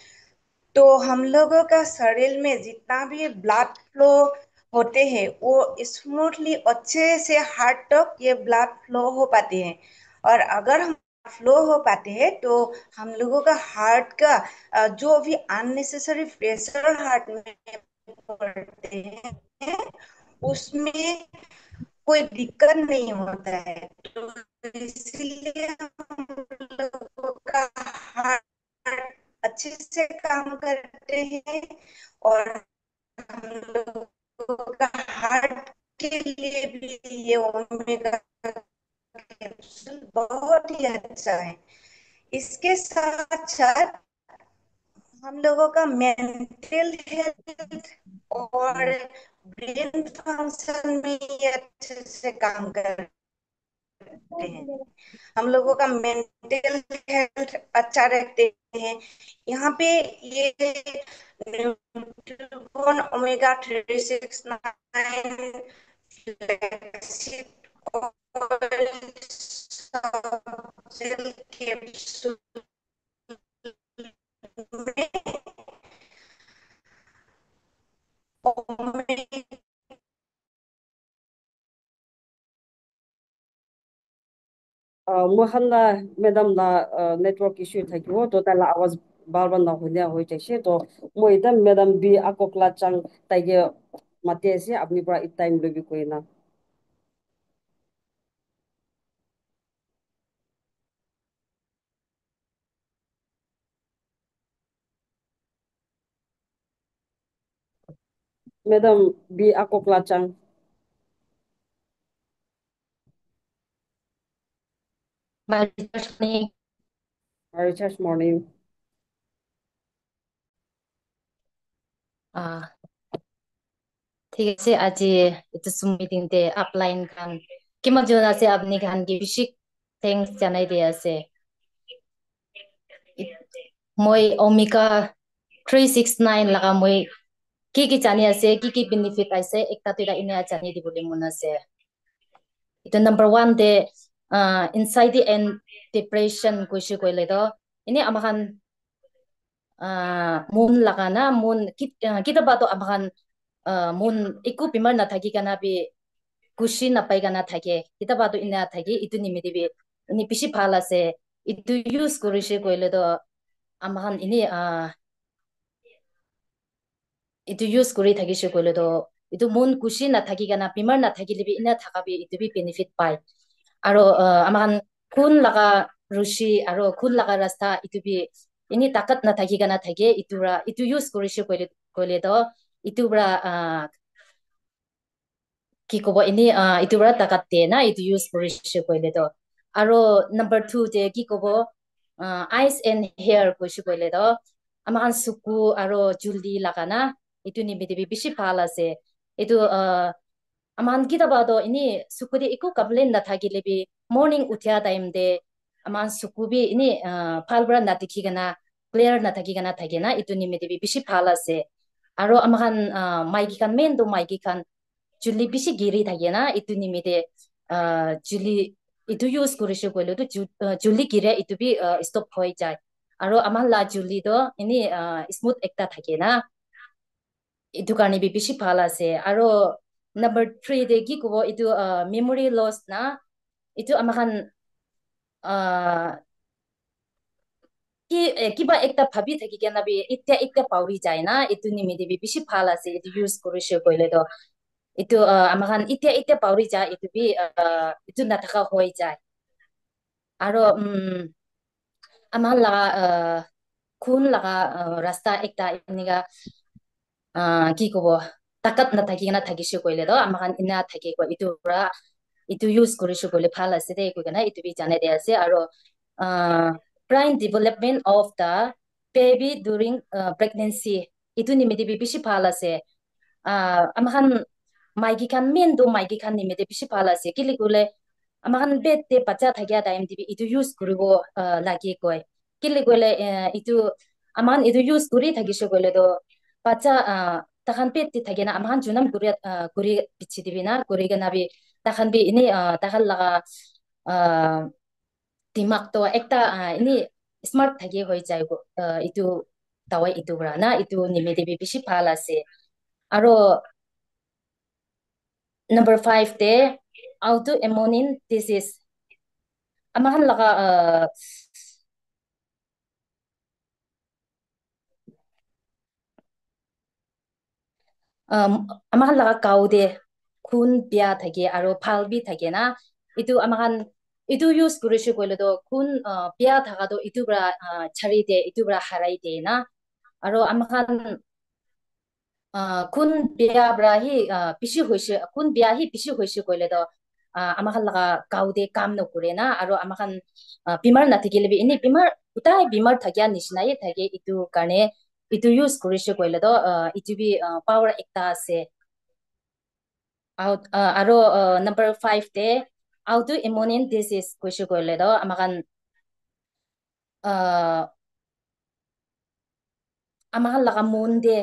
तो हम लोगों का शरीर में जितना भी ब्लड फ्लो होते हैं वो स्मूथली अच्छे से हार्ट तक ये ब्लड फ्लो हो पाते हैं। और अगर हम फ्लो हो पाते हैं तो हम लोगों का हार्ट का जो भी अननेसेसरी प्रेशर हार्ट में पड़ते हैं उसमें कोई दिक्कत नहीं होता है। तो इसलिए हम लोगों का हार्ट अच्छे से काम करते हैं। और हम लोगों का हार्ट के लिए भी ये ओमेगा कैप्सूल बहुत ही अच्छा है। इसके साथ साथ हम लोगों का मेंटल हेल्थ और ब्रेन फंक्शन में ये अच्छे से काम करते हैं। हम लोगों का मेंटल हेल्थ अच्छा रखते हैं। यहाँ पे ये Nutribone omega 369 flaxseed oil gel capsule में ओमेगा मोहल्ला मैडम ला नेटवर्क इश्यू था कि वो तो ताला आवाज बार बार ना होने हो जाए तो मोइदा मैडम भी आकोकला चंग ताइगे माते से अपनी पूरा इत टाइम लोग भी कोई ना मैडम भी आकोकला चंग Bali रिचार्ज मॉर्निंग ah ठीक है से आज itu Zoom meeting te upline kan kimak jona se apni kan ki bishik thanks janai dia se moi omega 369 laga moi ki chani ase ki benefit aise ekta tuida ina chani di bole mona se itu number 1 de anxiety and depression kuishi koile do ini amahan moon laga na moon kita ba to amahan moon iku bimar na thaki kana bi kushi na pai kana thake kita ba to ina thaki itu nimidi bi ini bishi phala se itu use korishi koile do amahan ini itu use kori thaki shi koile do itu moon kushi na thaki kana bimar na thaki libi ina thakabi itu bi benefit pai aro amahan khun laga rushi aro khun laga rasta itu bi ini takat na thaki kana thake itura itu use korishi koile do itu bra কি কব ini itu bra takatte na itu use korishi koile do aro number 2 je ki kব eyes and hair koishi koile do amahan suku aro juldi lagana itu ni bidebi bishi phala ase itu amahan kita ba do ini suku de iku complain na thagile bi morning uthya time de amahan suku bi ini phalbra na tikhi gana clear na thaki kana thake na itu nimite bi bishi phal ase aro amahan maiki kan main do maiki kan juli bishi giri thake na itu nimite juli itu use korishe koile to juli gire itu bi stop hoi jai aro amah la juli do ini smooth ekta thake na itu karni bi bishi phal ase aro number 3 de ki ko itu memory loss na itu amahan kiba ekta bhabi thaki kena bi itya ekta pauri jai na itu nimite bi bishi phal ase itu use korishe koile to itu amahan itya pauri jai itu bi itu nathaka hoi jai aro amah la kun laga rasta ekta iniga ki kobo takat na thaki na thakishe koile do amahan ina thake ko itu ra itu use korishe koile phal ase de ko kana itu bi jane de ase aro brain development of the baby during pregnancy itu nimite bi bishi phal ase amahan maiki kan men do maiki kan nimite bishi phal ase kili kule amahan bete bacha thakya time dibi itu use kuribo lagi koi kili kule itu amahan itu use kuri thakishe koile do bacha tahan peti thagena amahan junam kuri bichi dibi na kuri gana bi tahan bi ini tahan laga dimak to ekta ini smart thagi hoi jai go itu tawai itu brana itu nimite bi bishi phal ase aro number 5 de autoimmune disease amahan laga amahan laga kaude kun bia thage aro phalbi thage na itu amahan itu use kurishe koile do kun bia thaga do itu bra chari de itu bra harai de na aro amahan kun bia bra hi pishi hoise kun bia hi pishi hoise koile do amahan laga kaude kam no kure na aro amahan bimar na thigile bi ini bimar utai bimar thagya nishna ye thage itu karne itu use kurishe koile do itu bi power ekta ase out aro number 5 de autoimmune disease kurishe koile do amahan amahan laga monde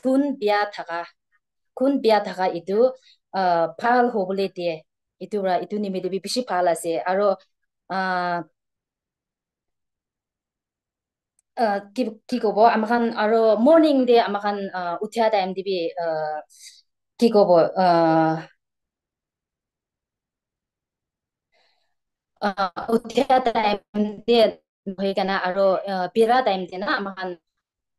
kun bia thaga itu phal hobole de itu ra itu nimite bi bishi phal ase aro ki kobo amahan aro morning de amahan uthya time dibi ki kobo uthya time de bhai kana aro pira time de na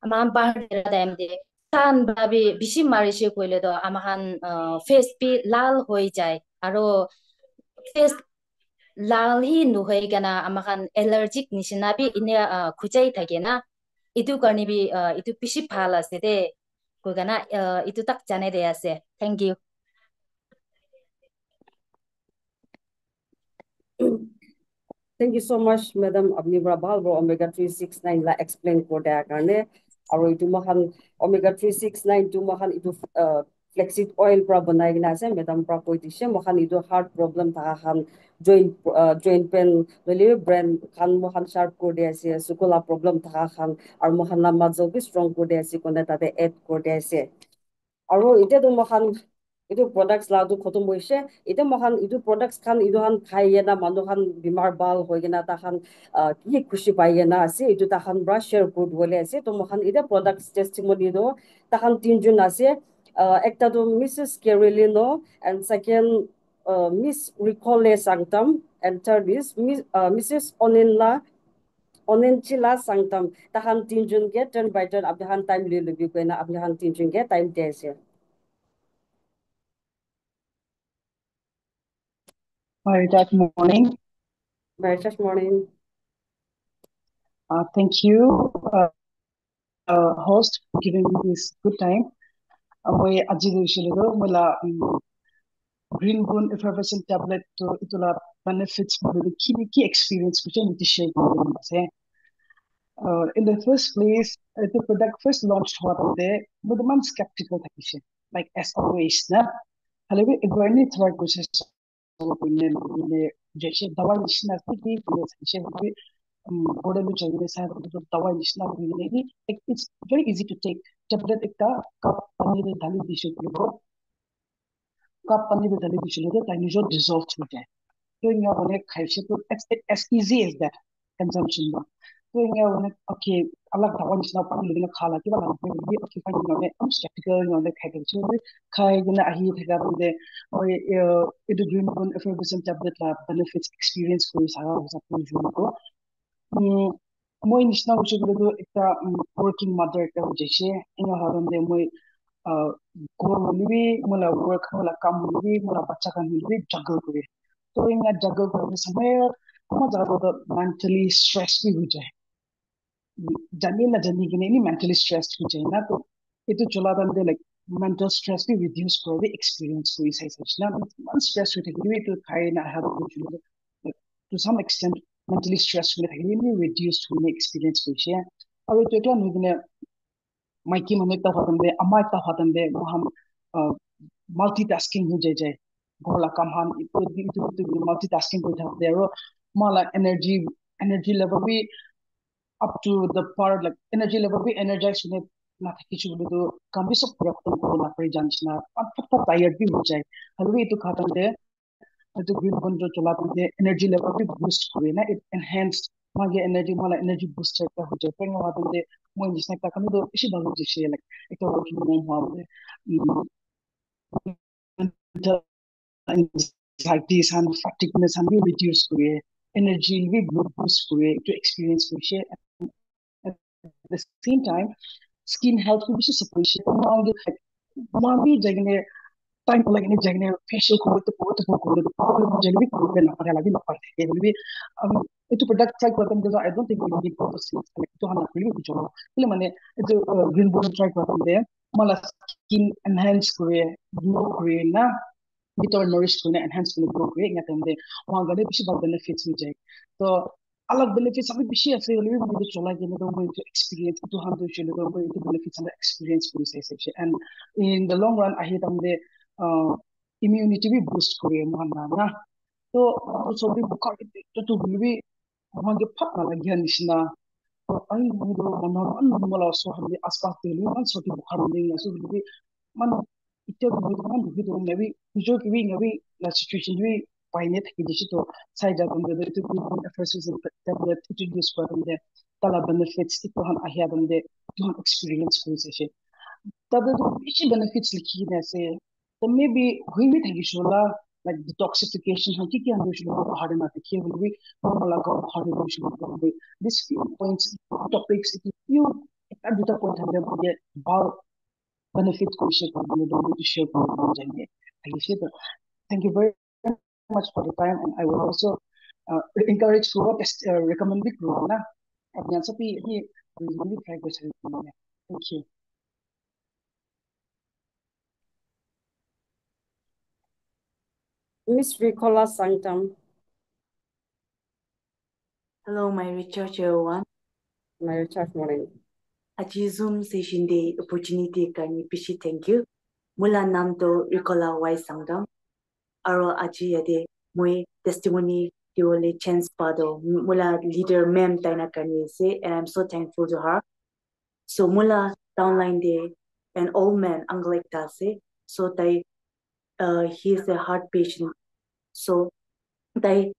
amahan bahar pira time de tan babi bishi marishe koile do amahan face pi lal hoi jai aro face lal hi nu hoi kana amahan allergic nishina bi ine khujai thake na itu karni bi itu bishi phal ase de ko kana itu tak jane de ase thank you Thank you so much, Madam Abnibra Balbo, Omega 369 la explain ko da karne. Aro itu mahan Omega 369 itu mahan itu flaxseed oil pra banai gina ase Madam pra koi dishe mahan itu heart problem tha han joint pain lele brain khan mahan sharp ko de ase sukula problem tha han ar mahan na muscle bi strong ko de ase kone tate add ko de ase. Aro ite to mahan itu products la tu khotom hoise ite mahan itu products khan itu han khai na manu khan bimar bal hoi gina ta khan ki khushi pai na ase itu ta khan brush share good bole ase to mahan ite products testimony do ta khan tinjun ase ekta to Mrs. Carolino and second Miss Recole Sanctum and third is Mrs. Onenchila Sanctum ta khan tinjun ke turn by turn abhi han time le lubi ko na abhi han tinjun ke time de ase. Hi, good morning. Very just morning. Thank you, host, for giving me this good time. Moi aji dishilido mola green bone effervescent tablet to itula benefits the key experience which I need to share with you. In the first place, the product first launched what there, but the man skeptical like as always, na. However, it really tried to say, order lu chai sa to dawai nishna ni it's very easy to take tablet ekta cup pani de dhali dishe ko cup pani de dhali dishe le ta nijo dissolve ho jaye to inga bone khaise to as easy as that consumption ba to inga bone okay alag dawai nishna pani le khala ki ba la be okay fine no I'm skeptical no le khai chu khai gina ahi thega de oi it dream on effervescent tablet la benefits experience ko sa sa ko moi nishna ushigulu ekta working mother ekta hojeche inga haram de moi gor mulibi mula work mula kam mulibi mula bacha kan mulibi juggle kore to inga juggle kore samay mo jago to mentally stressed bhi ho jaye jani na jani ke nahi mentally stressed ho jaye na to itu chola dan de like mental stress bhi reduce kore experience koi sai sai na man stress ho thaki to khai na have to some extent mentally stressed ho thaki ni reduce ho experience koi she aru to to ni maiki mane ta hotam de amai ta hotam de moham multitasking ho jai gola kam han itu multitasking ko thak de ro mala energy level bi up to the part like energy level be energized ne na thaki chu do kam bi sab pura khatam ko na pare janchna ab tired bi ho jai halwi to khatam de to green bond jo chola de energy level bi boost kore na it enhanced mage energy mala energy booster ka ho jai penga wa de mo ni snack ta kam do ishi balu je she like ito working mo ha de anxieties and fatigueness and we reduce kore energy we boost kore to experience ko she at the same time skin health ko bishi support she ma bi jagne time ko lagine jagne facial ko jagne ko na pare lagi na pare ke bi itu product try करते हैं I don't think we need to see तो हम really कुछ हो इसलिए मैंने itu green bone try करते हैं malah skin enhance करे glow करे ना बिटर nourish करे enhance करे glow करे इंगा तंदे वहाँ गले बिशी बात benefits में जाए तो अलग benefits अभी बिशी ऐसे वाले भी मुझे चला कि मैं तो मैं जो experience itu हम तो चले तो मैं itu benefits and experience पूरी सही सही and in the long run I hate तंदे immunity भी boost करे मानना ना तो so भी बुखार तो भी वहाँ के फट ना लग गया निशना आई मुझे मना मन मला सो हम आसपास के लिए मन सोती बुखार नहीं ऐसे भी मन इतना भी मन भी तो मैं भी जो कि भी नवी la situation भी पाइने थे कि जैसे तो साइड जाकर हम तो भी एफर्ट्स टेबलेट इंट्रोड्यूस कर हम दे तला बेनिफिट्स तो हम आहिया हम दे तो हम एक्सपीरियंस को से तब तो इसी बेनिफिट्स लिखी है ऐसे तो मे बी हुई भी थी शोला like detoxification हम क्या हम शोला को हार्ड ना देखिए वो भी हम लगा हार्ड हो शोला को this few points topics if you एक दूसरा पॉइंट हमने ये बाल benefit को शेयर कर दिए दोनों को शेयर कर जाएंगे thank you very much for the time and I will also encourage to recommend the group ना अब यहाँ सब ये really try कर सकते हैं thank you Miss Ricola Sanctum. Hello, my Richard everyone. My Richard morning. Aji Zoom session day opportunity kani pishi thank you. Mula nam to Ricola Y Sangdam. Aro aji ade moi testimony diwole chance pado. Mula leader ma'am taina kani se and I'm so thankful to her. So mula downline day an old man uncle se. So they he is a heart patient. So they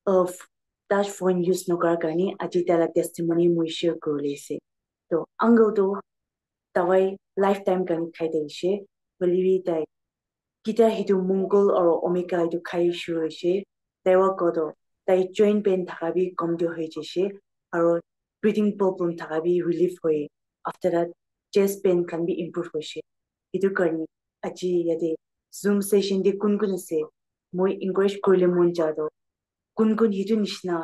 touch phone use no kar kani aji tala testimony moi share kurle se to uncle do tawai lifetime kani khai de she believe tai kita hitu mongol or omega hitu khai shu she dewa ko do tai joint pain thakabi kom do hoye she aro breathing problem thakabi relief hoye after that chest pain can be improved hoye she hitu karni aji yade zoom session de kun kun se moi encourage kurle mon ja do kun kun hitu nishna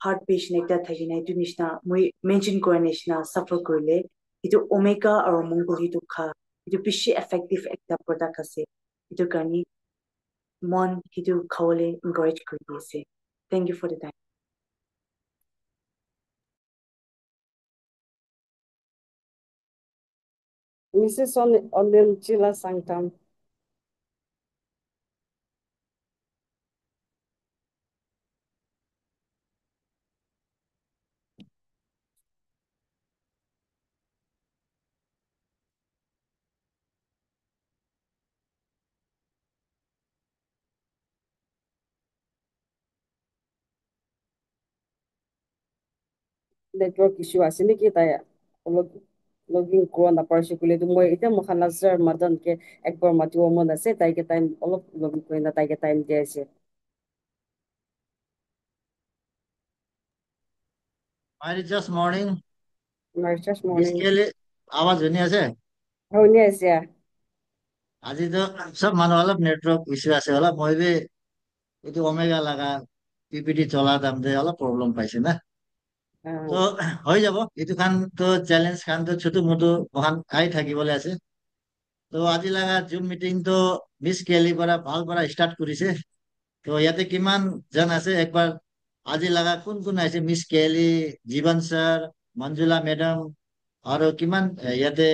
heart patient ekta thakina hitu nishna moi mention kore nishna suffer kurle hitu omega or mongol hitu kha hitu bishi effective ekta product ase hitu karni mon hitu khawale encourage kuri ase thank you for the time Mrs. Onil Chila Sanctum. Network issue আছে নেকি তাই অলপ logging কৰা নাপাৰিছে বুলিতো মই এতিয়া মোখান sir মাদানকে একবাৰ মাতিব মন আছে তাইকে টাইম অলপ লগিং কৰি না তাইকে টাইম দিয়া আছে just morning. মাৰ্চাছ মৰ্নিং Basically, আৱাজ শুনি আছে শুনি আছে আজিতো সব মানুহ অলপ নেটৱৰ্ক ইছ্যু আছে অলপ মই এইটো ওমেগা লাগা পিপিটি চলা দামতে অলপ প্ৰব্লেম পাইছে না তো হৈ যাব এইটো খান তো চ্যালেঞ্জ খান তো ছোট মোটো মহান আই থাকিবলৈ আছে তো আজি লাগা জুম মিটিং তো মিস কেলি পৰা ভাল পৰা স্টাৰ্ট কৰিছে তো ইয়াতে কিমান জন আছে একবাৰ আজি লাগা কোন কোন আছে মিস কেলি জীবন স্যাৰ মঞ্জুলা ম্যাডাম আৰু কিমান ইয়াতে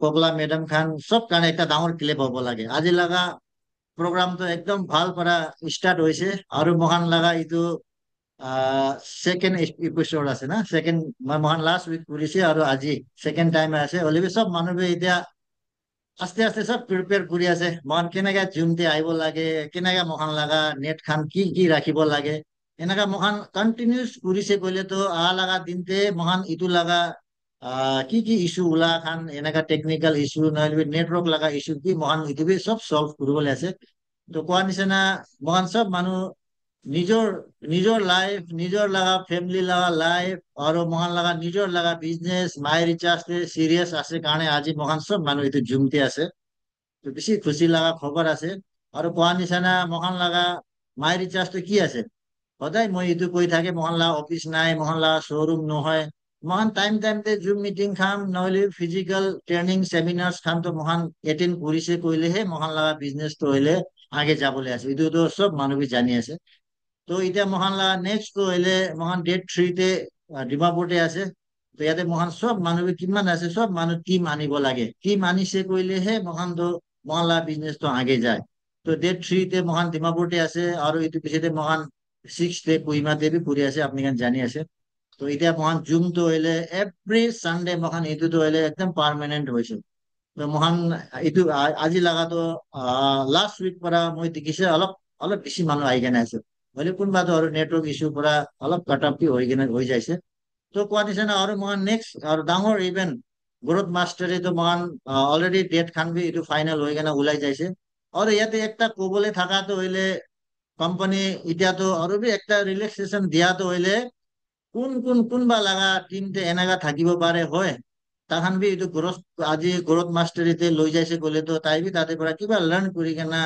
ককলা মেডাম খান সব কাৰণে একটা ডাঙৰ ক্লিপ হ'ব লাগে আজি লাগা প্ৰগ্ৰামটো একদম ভাল পৰা ষ্টাৰ্ট হৈছে আৰু মহান লাগা এইটো সেকেন্ড এপিসোড আছে না সেকেন্ড মহান লাষ্ট উইক কৰিছে আৰু আজি সেকেন্ড টাইম আছে অলৰেডি সব মানুহে এতিয়া আস্তে আস্তে সব প্ৰিপেয়াৰ কৰি আছে মহান কেনেকে জুমতে আহিব লাগে কেনেকে মহান লাগা নেট খান কি কি ৰাখিব লাগে এনেকা মহান কন্টিনিউস কৰিছে কইলে তো লাগা দিনতে মহান ইটো লাগা কি কি ইস্যু ওলা খান এনেকা টেকনিক্যাল ইস্যু নহলে নেটৱৰ্ক লাগা ইস্যু কি মহান ইটো সব সলভ কৰিবলৈ আছে তো কোৱা নিচিনা মহান সব মানুহ নিজৰ নিজৰ লাইফ নিজৰ লাগা ফ্যামিলি লাগা লাইফ আৰু মহান লাগা নিজৰ লাগা বিজনেস মাই ৰিচাৰ্জে সিৰিয়াস আছে কাৰণে আজি মহান সব মানুহ এইটো জুমতে আছে তো বেছি খুশি লাগা খবৰ আছে আৰু কোৱা নিচিনা মহান লাগা মাই রিচার্জটো কি আছে সদায় মই এইটো কৈ থাকে মহান লাগা অফিস নাই মহান লাগা শ্বৰুম নহয় মহান টাইমতে জুম মিটিং খাম নহলে ফিজিক্যাল ট্ৰেনিং সেমিনাৰ্স খাম তো মহান এটেন্ড কৰিছে কইলেহে মহান লাগা বিজনেস তো হইলে আগে যাবলৈ আছে এইটো তো সব মানুহে জানি আছে তো এতিয়া মহান লাগা নেক্সট তো হইলে মহান ডেট 3 তে ডিমাপুৰতে আছে তো ইয়াতে মহান সব মানুহে কিমান আছে সব মানুহ টিম আনিব লাগে টিম আনিছে কইলেহে মহান তো মহান লাগা বিজনেস তো আগে যায় তো ডেট 3 তে মহান ডিমাপুরতে আছে আৰু এইটো পিছতে মহান 6 তে কুইমা দেবী পুরি আছে আপনি কান জানি আছে তো এতিয়া মহান জুম তো হইলে এভরি সানডে মহান এইটো তো হইলে একদম পার্মানেন্ট হয়েছে তো মহান এইটো আজি লাগা তো লাস্ট উইক পৰা মই দেখিছে অলপ অলপ বেছি মানুহ আহি কেনে আছে হলে কোনবা তো আৰু নেটৱৰ্ক ইস্যু পৰা অলপ কাট অফ হৈ কেনে হৈ যাইছে তো কোৱা নিচিনা আৰু মহান নেক্সট আৰু ডাঙৰ ইভেন্ট গ্ৰোথ মাস্টাৰে তো মহান অলৰেডি ডেট খান বি এইটো ফাইনাল হৈ কেনে ওলাই যাইছে আৰু ইয়াতে একটা কবলে থাকা তো হইলে কোম্পানি এতিয়া তো আৰু বি একটা ৰিল্যাক্সেশন দিয়া তো হইলে কোনবা লাগা টিমতে এনেকা থাকিব পাৰে হয় তাহান বি এইটো গ্ৰোথ আজি গ্ৰোথ মাস্টাৰিতে লৈ যাইছে গলে তো তাই বি তাতে পৰা কিবা লাৰ্ন কৰি কেনা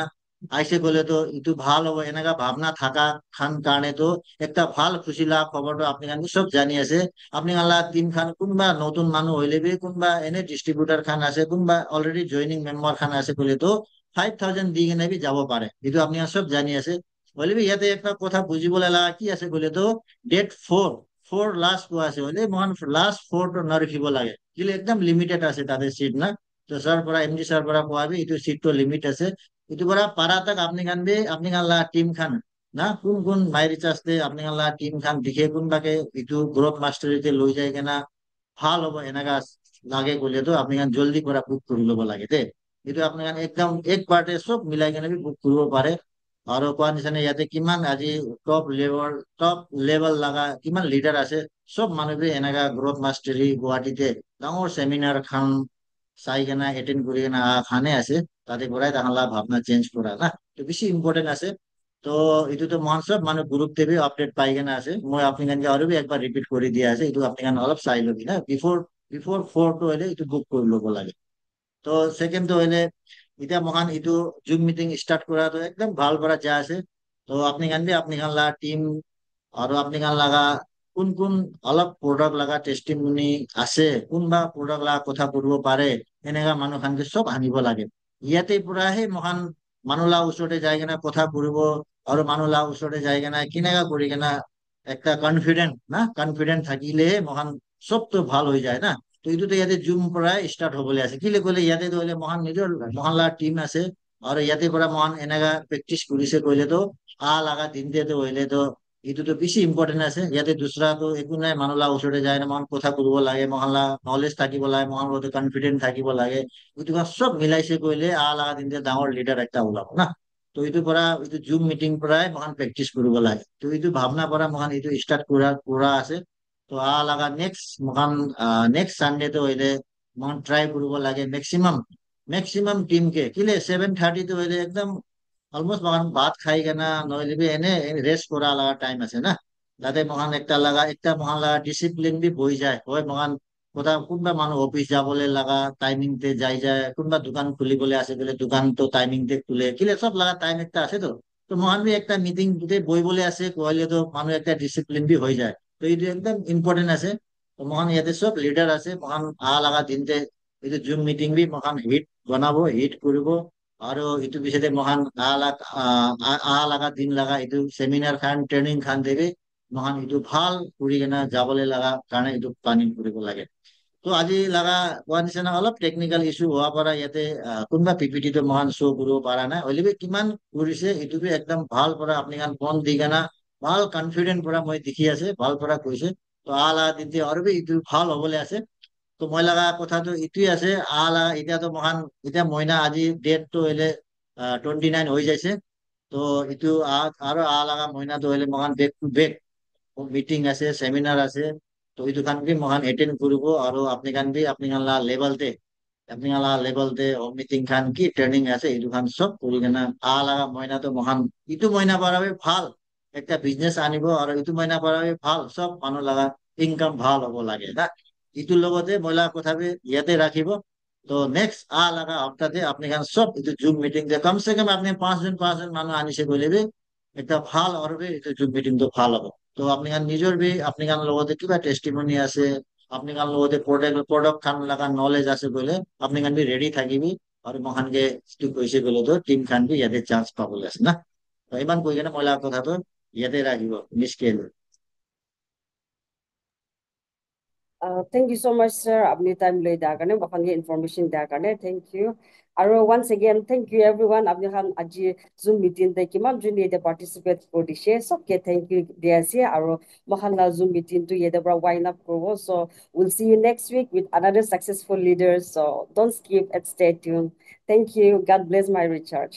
আইসে গলে তো ইটো ভাল হব এনেকা ভাবনা থাকা খান কাৰণে তো একটা ভাল খুশি লাগা খবৰটো আপনি খান সব জানি আছে আপনি আল্লাহ টিম খান কোনবা নতুন মানুহ হইলে বি কোনবা এনে ডিস্ট্রিবিউটার খান আছে কোনবা অলরেডি জয়নিং মেম্বার খান আছে বলে তো 5,000 দি কেনে বি যাব পাৰে এইটো আপনি সব জানি আছে বলে বি ইয়াতে একটা কথা বুঝিবলৈ লাগা কি আছে বলে তো ডেট 4 লাস্ট কোৱা আছে হলে মহান লাস্ট 4 তো নৰখিব লাগে কিলে একদম লিমিটেড আছে তাদেৰ সিট না তো স্যাৰ পৰা এমডি স্যাৰ পৰা কোৱাবি এইটো সিট তো লিমিট আছে itu bara para tak apni kan be apni kan la team khan na kun kun mai recharge te apni kan la team khan dikhe kun bake itu growth mastery te loi jai kena ভাল হবো এনেকা লাগে গলে তো আপনি kan জলদি করে book কৰি লব লাগে দে এইটো আপনি kan একদম এক পাৰ্টে সব মিলাই কেনে বুক কৰিব পাৰে আৰু কোৱা নিচিনা ইয়াতে কিমান আজি টপ লেভেল লাগা কিমান লিডাৰ আছে সব মানুহে এনেকা গ্ৰোথ মাস্টাৰি গুৱাহাটীতে ডাঙৰ সেমিনাৰ খান চাই কেনা এটেন্ড কৰি কেনা খানে আছে তাতে পৰাই তাহালা ভাবনা চেঞ্জ করা না তো বেশি ইম্পর্টেন্ট আছে তো এইটো তো মহান সব মানে গ্রুপ থেকে আপডেট পাই কেনা আছে মই আপনি কানকে আৰু একবাৰ ৰিপিট কৰি দিয়া আছে এইটো আপনি কান অলপ চাই লবি না বিফোৰ বিফোৰ 4 তো হলে এইটো বুক কৰি ল'ব লাগে তো সেকেন্ড তো হলে এতিয়া মহান এইটো জুম মিটিং স্টার্ট করা তো একদম ভাল করা যা আছে তো আপনি কানবি আপনি কান লা টিম আৰু আপনি কান লাগা কোন অলপ প্ৰডাক্ট লাগা টেষ্টিমনি আছে কোনবা প্ৰডাক্ট লাগা কথা কৰিব পাৰে এনেকা মানুহ খানকে সব আনিব লাগে ইয়াতে পৰাহে মহান মানুহলা ওচৰতে যাই কেনে কথা কৰিব আৰু মানুহলা ওচৰতে যাই কেনে কেনেকা কৰি কেনে একটা কনফিডেন্ট না কনফিডেন্ট থাকিলেহে মহান সব তো ভাল হৈ যায় না তো এইটো তো ইয়াতে জুম পৰাই স্টাৰ্ট হবলৈ আছে কিলে কলে ইয়াতে তো হলে মহান নিজৰ মহল্লাৰ টিম আছে আৰু ইয়াতে পৰা মহান এনেকা প্ৰেক্টিস কৰিছে কইলে তো লাগা দিনতে তো হইলে তো এইটো তো বেছি ইম্পর্টেন্ট আছে ইয়াতে দুসরা তো একো নাই মানুহলা ওচৰতে যায় না মহান কথা কৰিব লাগে মহল্লা নলেজ থাকিব লাগে মহান মতে কনফিডেন্ট থাকিব লাগে এইটো সব মিলাইছে কইলে লাগা দিনতে ডাঙৰ লিডাৰ একটা ওলাব না তো এইটো পৰা এইটো জুম মিটিং পৰাই মহান প্ৰেক্টিস কৰিব লাগে তো এইটো ভাবনা পৰা মহান এইটো স্টাৰ্ট কৰা কৰা আছে তো লাगा नेक्स्ट संडे तो होइले मन ट्राई करूब लगे मैक्सिमम टीम के किले 7:30 तो होइले एकदम অলমোস্ট মহান ভাত খাই কেনা নহলে বি এনে রেস্ট করা লাগা টাইম আছে না যাতে মহান একটা মহান লাগা ডিসিপ্লিন বি বই যায় হয় মহান কোথাও কোনবা মানুষ অফিস যাবলে লাগা টাইমিং তে যাই যায় কোনবা দোকান খুলিবলে আছে বলে দোকান তো টাইমিং তে খুলে কিলে সব লাগা টাইম একটা আছে তো তো মহান বি একটা মিটিং তে বই বলে আছে কইলে তো মানুষ একটা ডিসিপ্লিন বি হয়ে যায় তো এটা একদম ইম্পর্টেন্ট আছে তো মহান ইয়াতে সব লিডার আছে মহান লাগা দিনতে এই যে জুম মিটিং বি মহান হিট বনাবো হিট করব আৰু ইটো পিছতে মহান লাগা দিন লাগা ইটো সেমিনাৰ খান ট্ৰেনিং খান দেবে মহান ইটো ভাল কৰি কেনে যাবলৈ লাগা কাৰণে ইটো প্লানিং কৰিব লাগে তো আজি লাগা কোৱা নিচিনা অলপ টেকনিকেল ইছ্যু হোৱা পৰা ইয়াতে কোনোবা পিপিটি তো মহান শ্ব' কৰিব পৰা নাই হ'লে কিমান কৰিছে ইটো একদম ভাল পৰা আপুনি মন দি কেনে ভাল কনফিডেন্ট পৰা মই দেখি আছে ভাল পৰা কৈছে তো লাগা দিনতে আৰু ইটো ভাল হবলৈ আছে তো মই লাগা কথাটো ইটোৱে আছে লাগা এতিয়াতো মহান এতিয়া মইনা আজি ডেট তো হলে 29 হৈ যাইছে তো ইটো আৰু লাগা মইনাটো হলে মহান বেক টু বেক মিটিং আছে সেমিনাৰ আছে তো ইটো খান বি মহান এটেন্ড কৰব আৰু আপনি খান বি আপনি লেভেলতে মিটিং খান কি ট্ৰেনিং আছে ইটো খান সব কৰি কেনে লাগা মইনাটো মহান ইটো মইনা পাৰাবে ভাল একটা বিজনেস আনিব আৰু ইটো মইনা পাৰাবে ভাল সব মানুহ লাগা ইনকাম ভাল হ'ব লাগে না ইটোৰ লগতে মহিলা কথাবি ইয়াতে রাখিব তো নেক্সট লাগা সপ্তাহতে আপনি খান সব ইটো জুম মিটিং যে কমসে কম আপনি 5 জন মানুষ আনিছে কইলে একটা ভাল হবে ইটো জুম মিটিং তো ভাল হ'ব তো আপনি খান নিজের বি আপনি খান লগতে কিবা টেস্টিমনি আছে আপনি খান লগতে প্রোডাক্ট খান লাগা নলেজ আছে কইলে আপনি খান বি রেডি থাকিবি আৰু মহানকে কৈছে কইলে তো টিম খান বি ইয়াতে চান্স পাবলৈ আছে না তো ইমান কৈ কেনে মহিলা কথাটো ইয়াতে রাখিব মিসকেল Thank you so much, sir. Apni time lay da karne, bakan ye information da karne. Thank you. Aro once again, thank you everyone. Apni khan aji Zoom meeting te kiman juni de participate kodishe. So ke thank you dia si. Aro bakan la Zoom meeting tu ye de bra wind up kobo. So we'll see you next week with another successful leader. So don't skip and stay tuned. Thank you. God bless my recharge.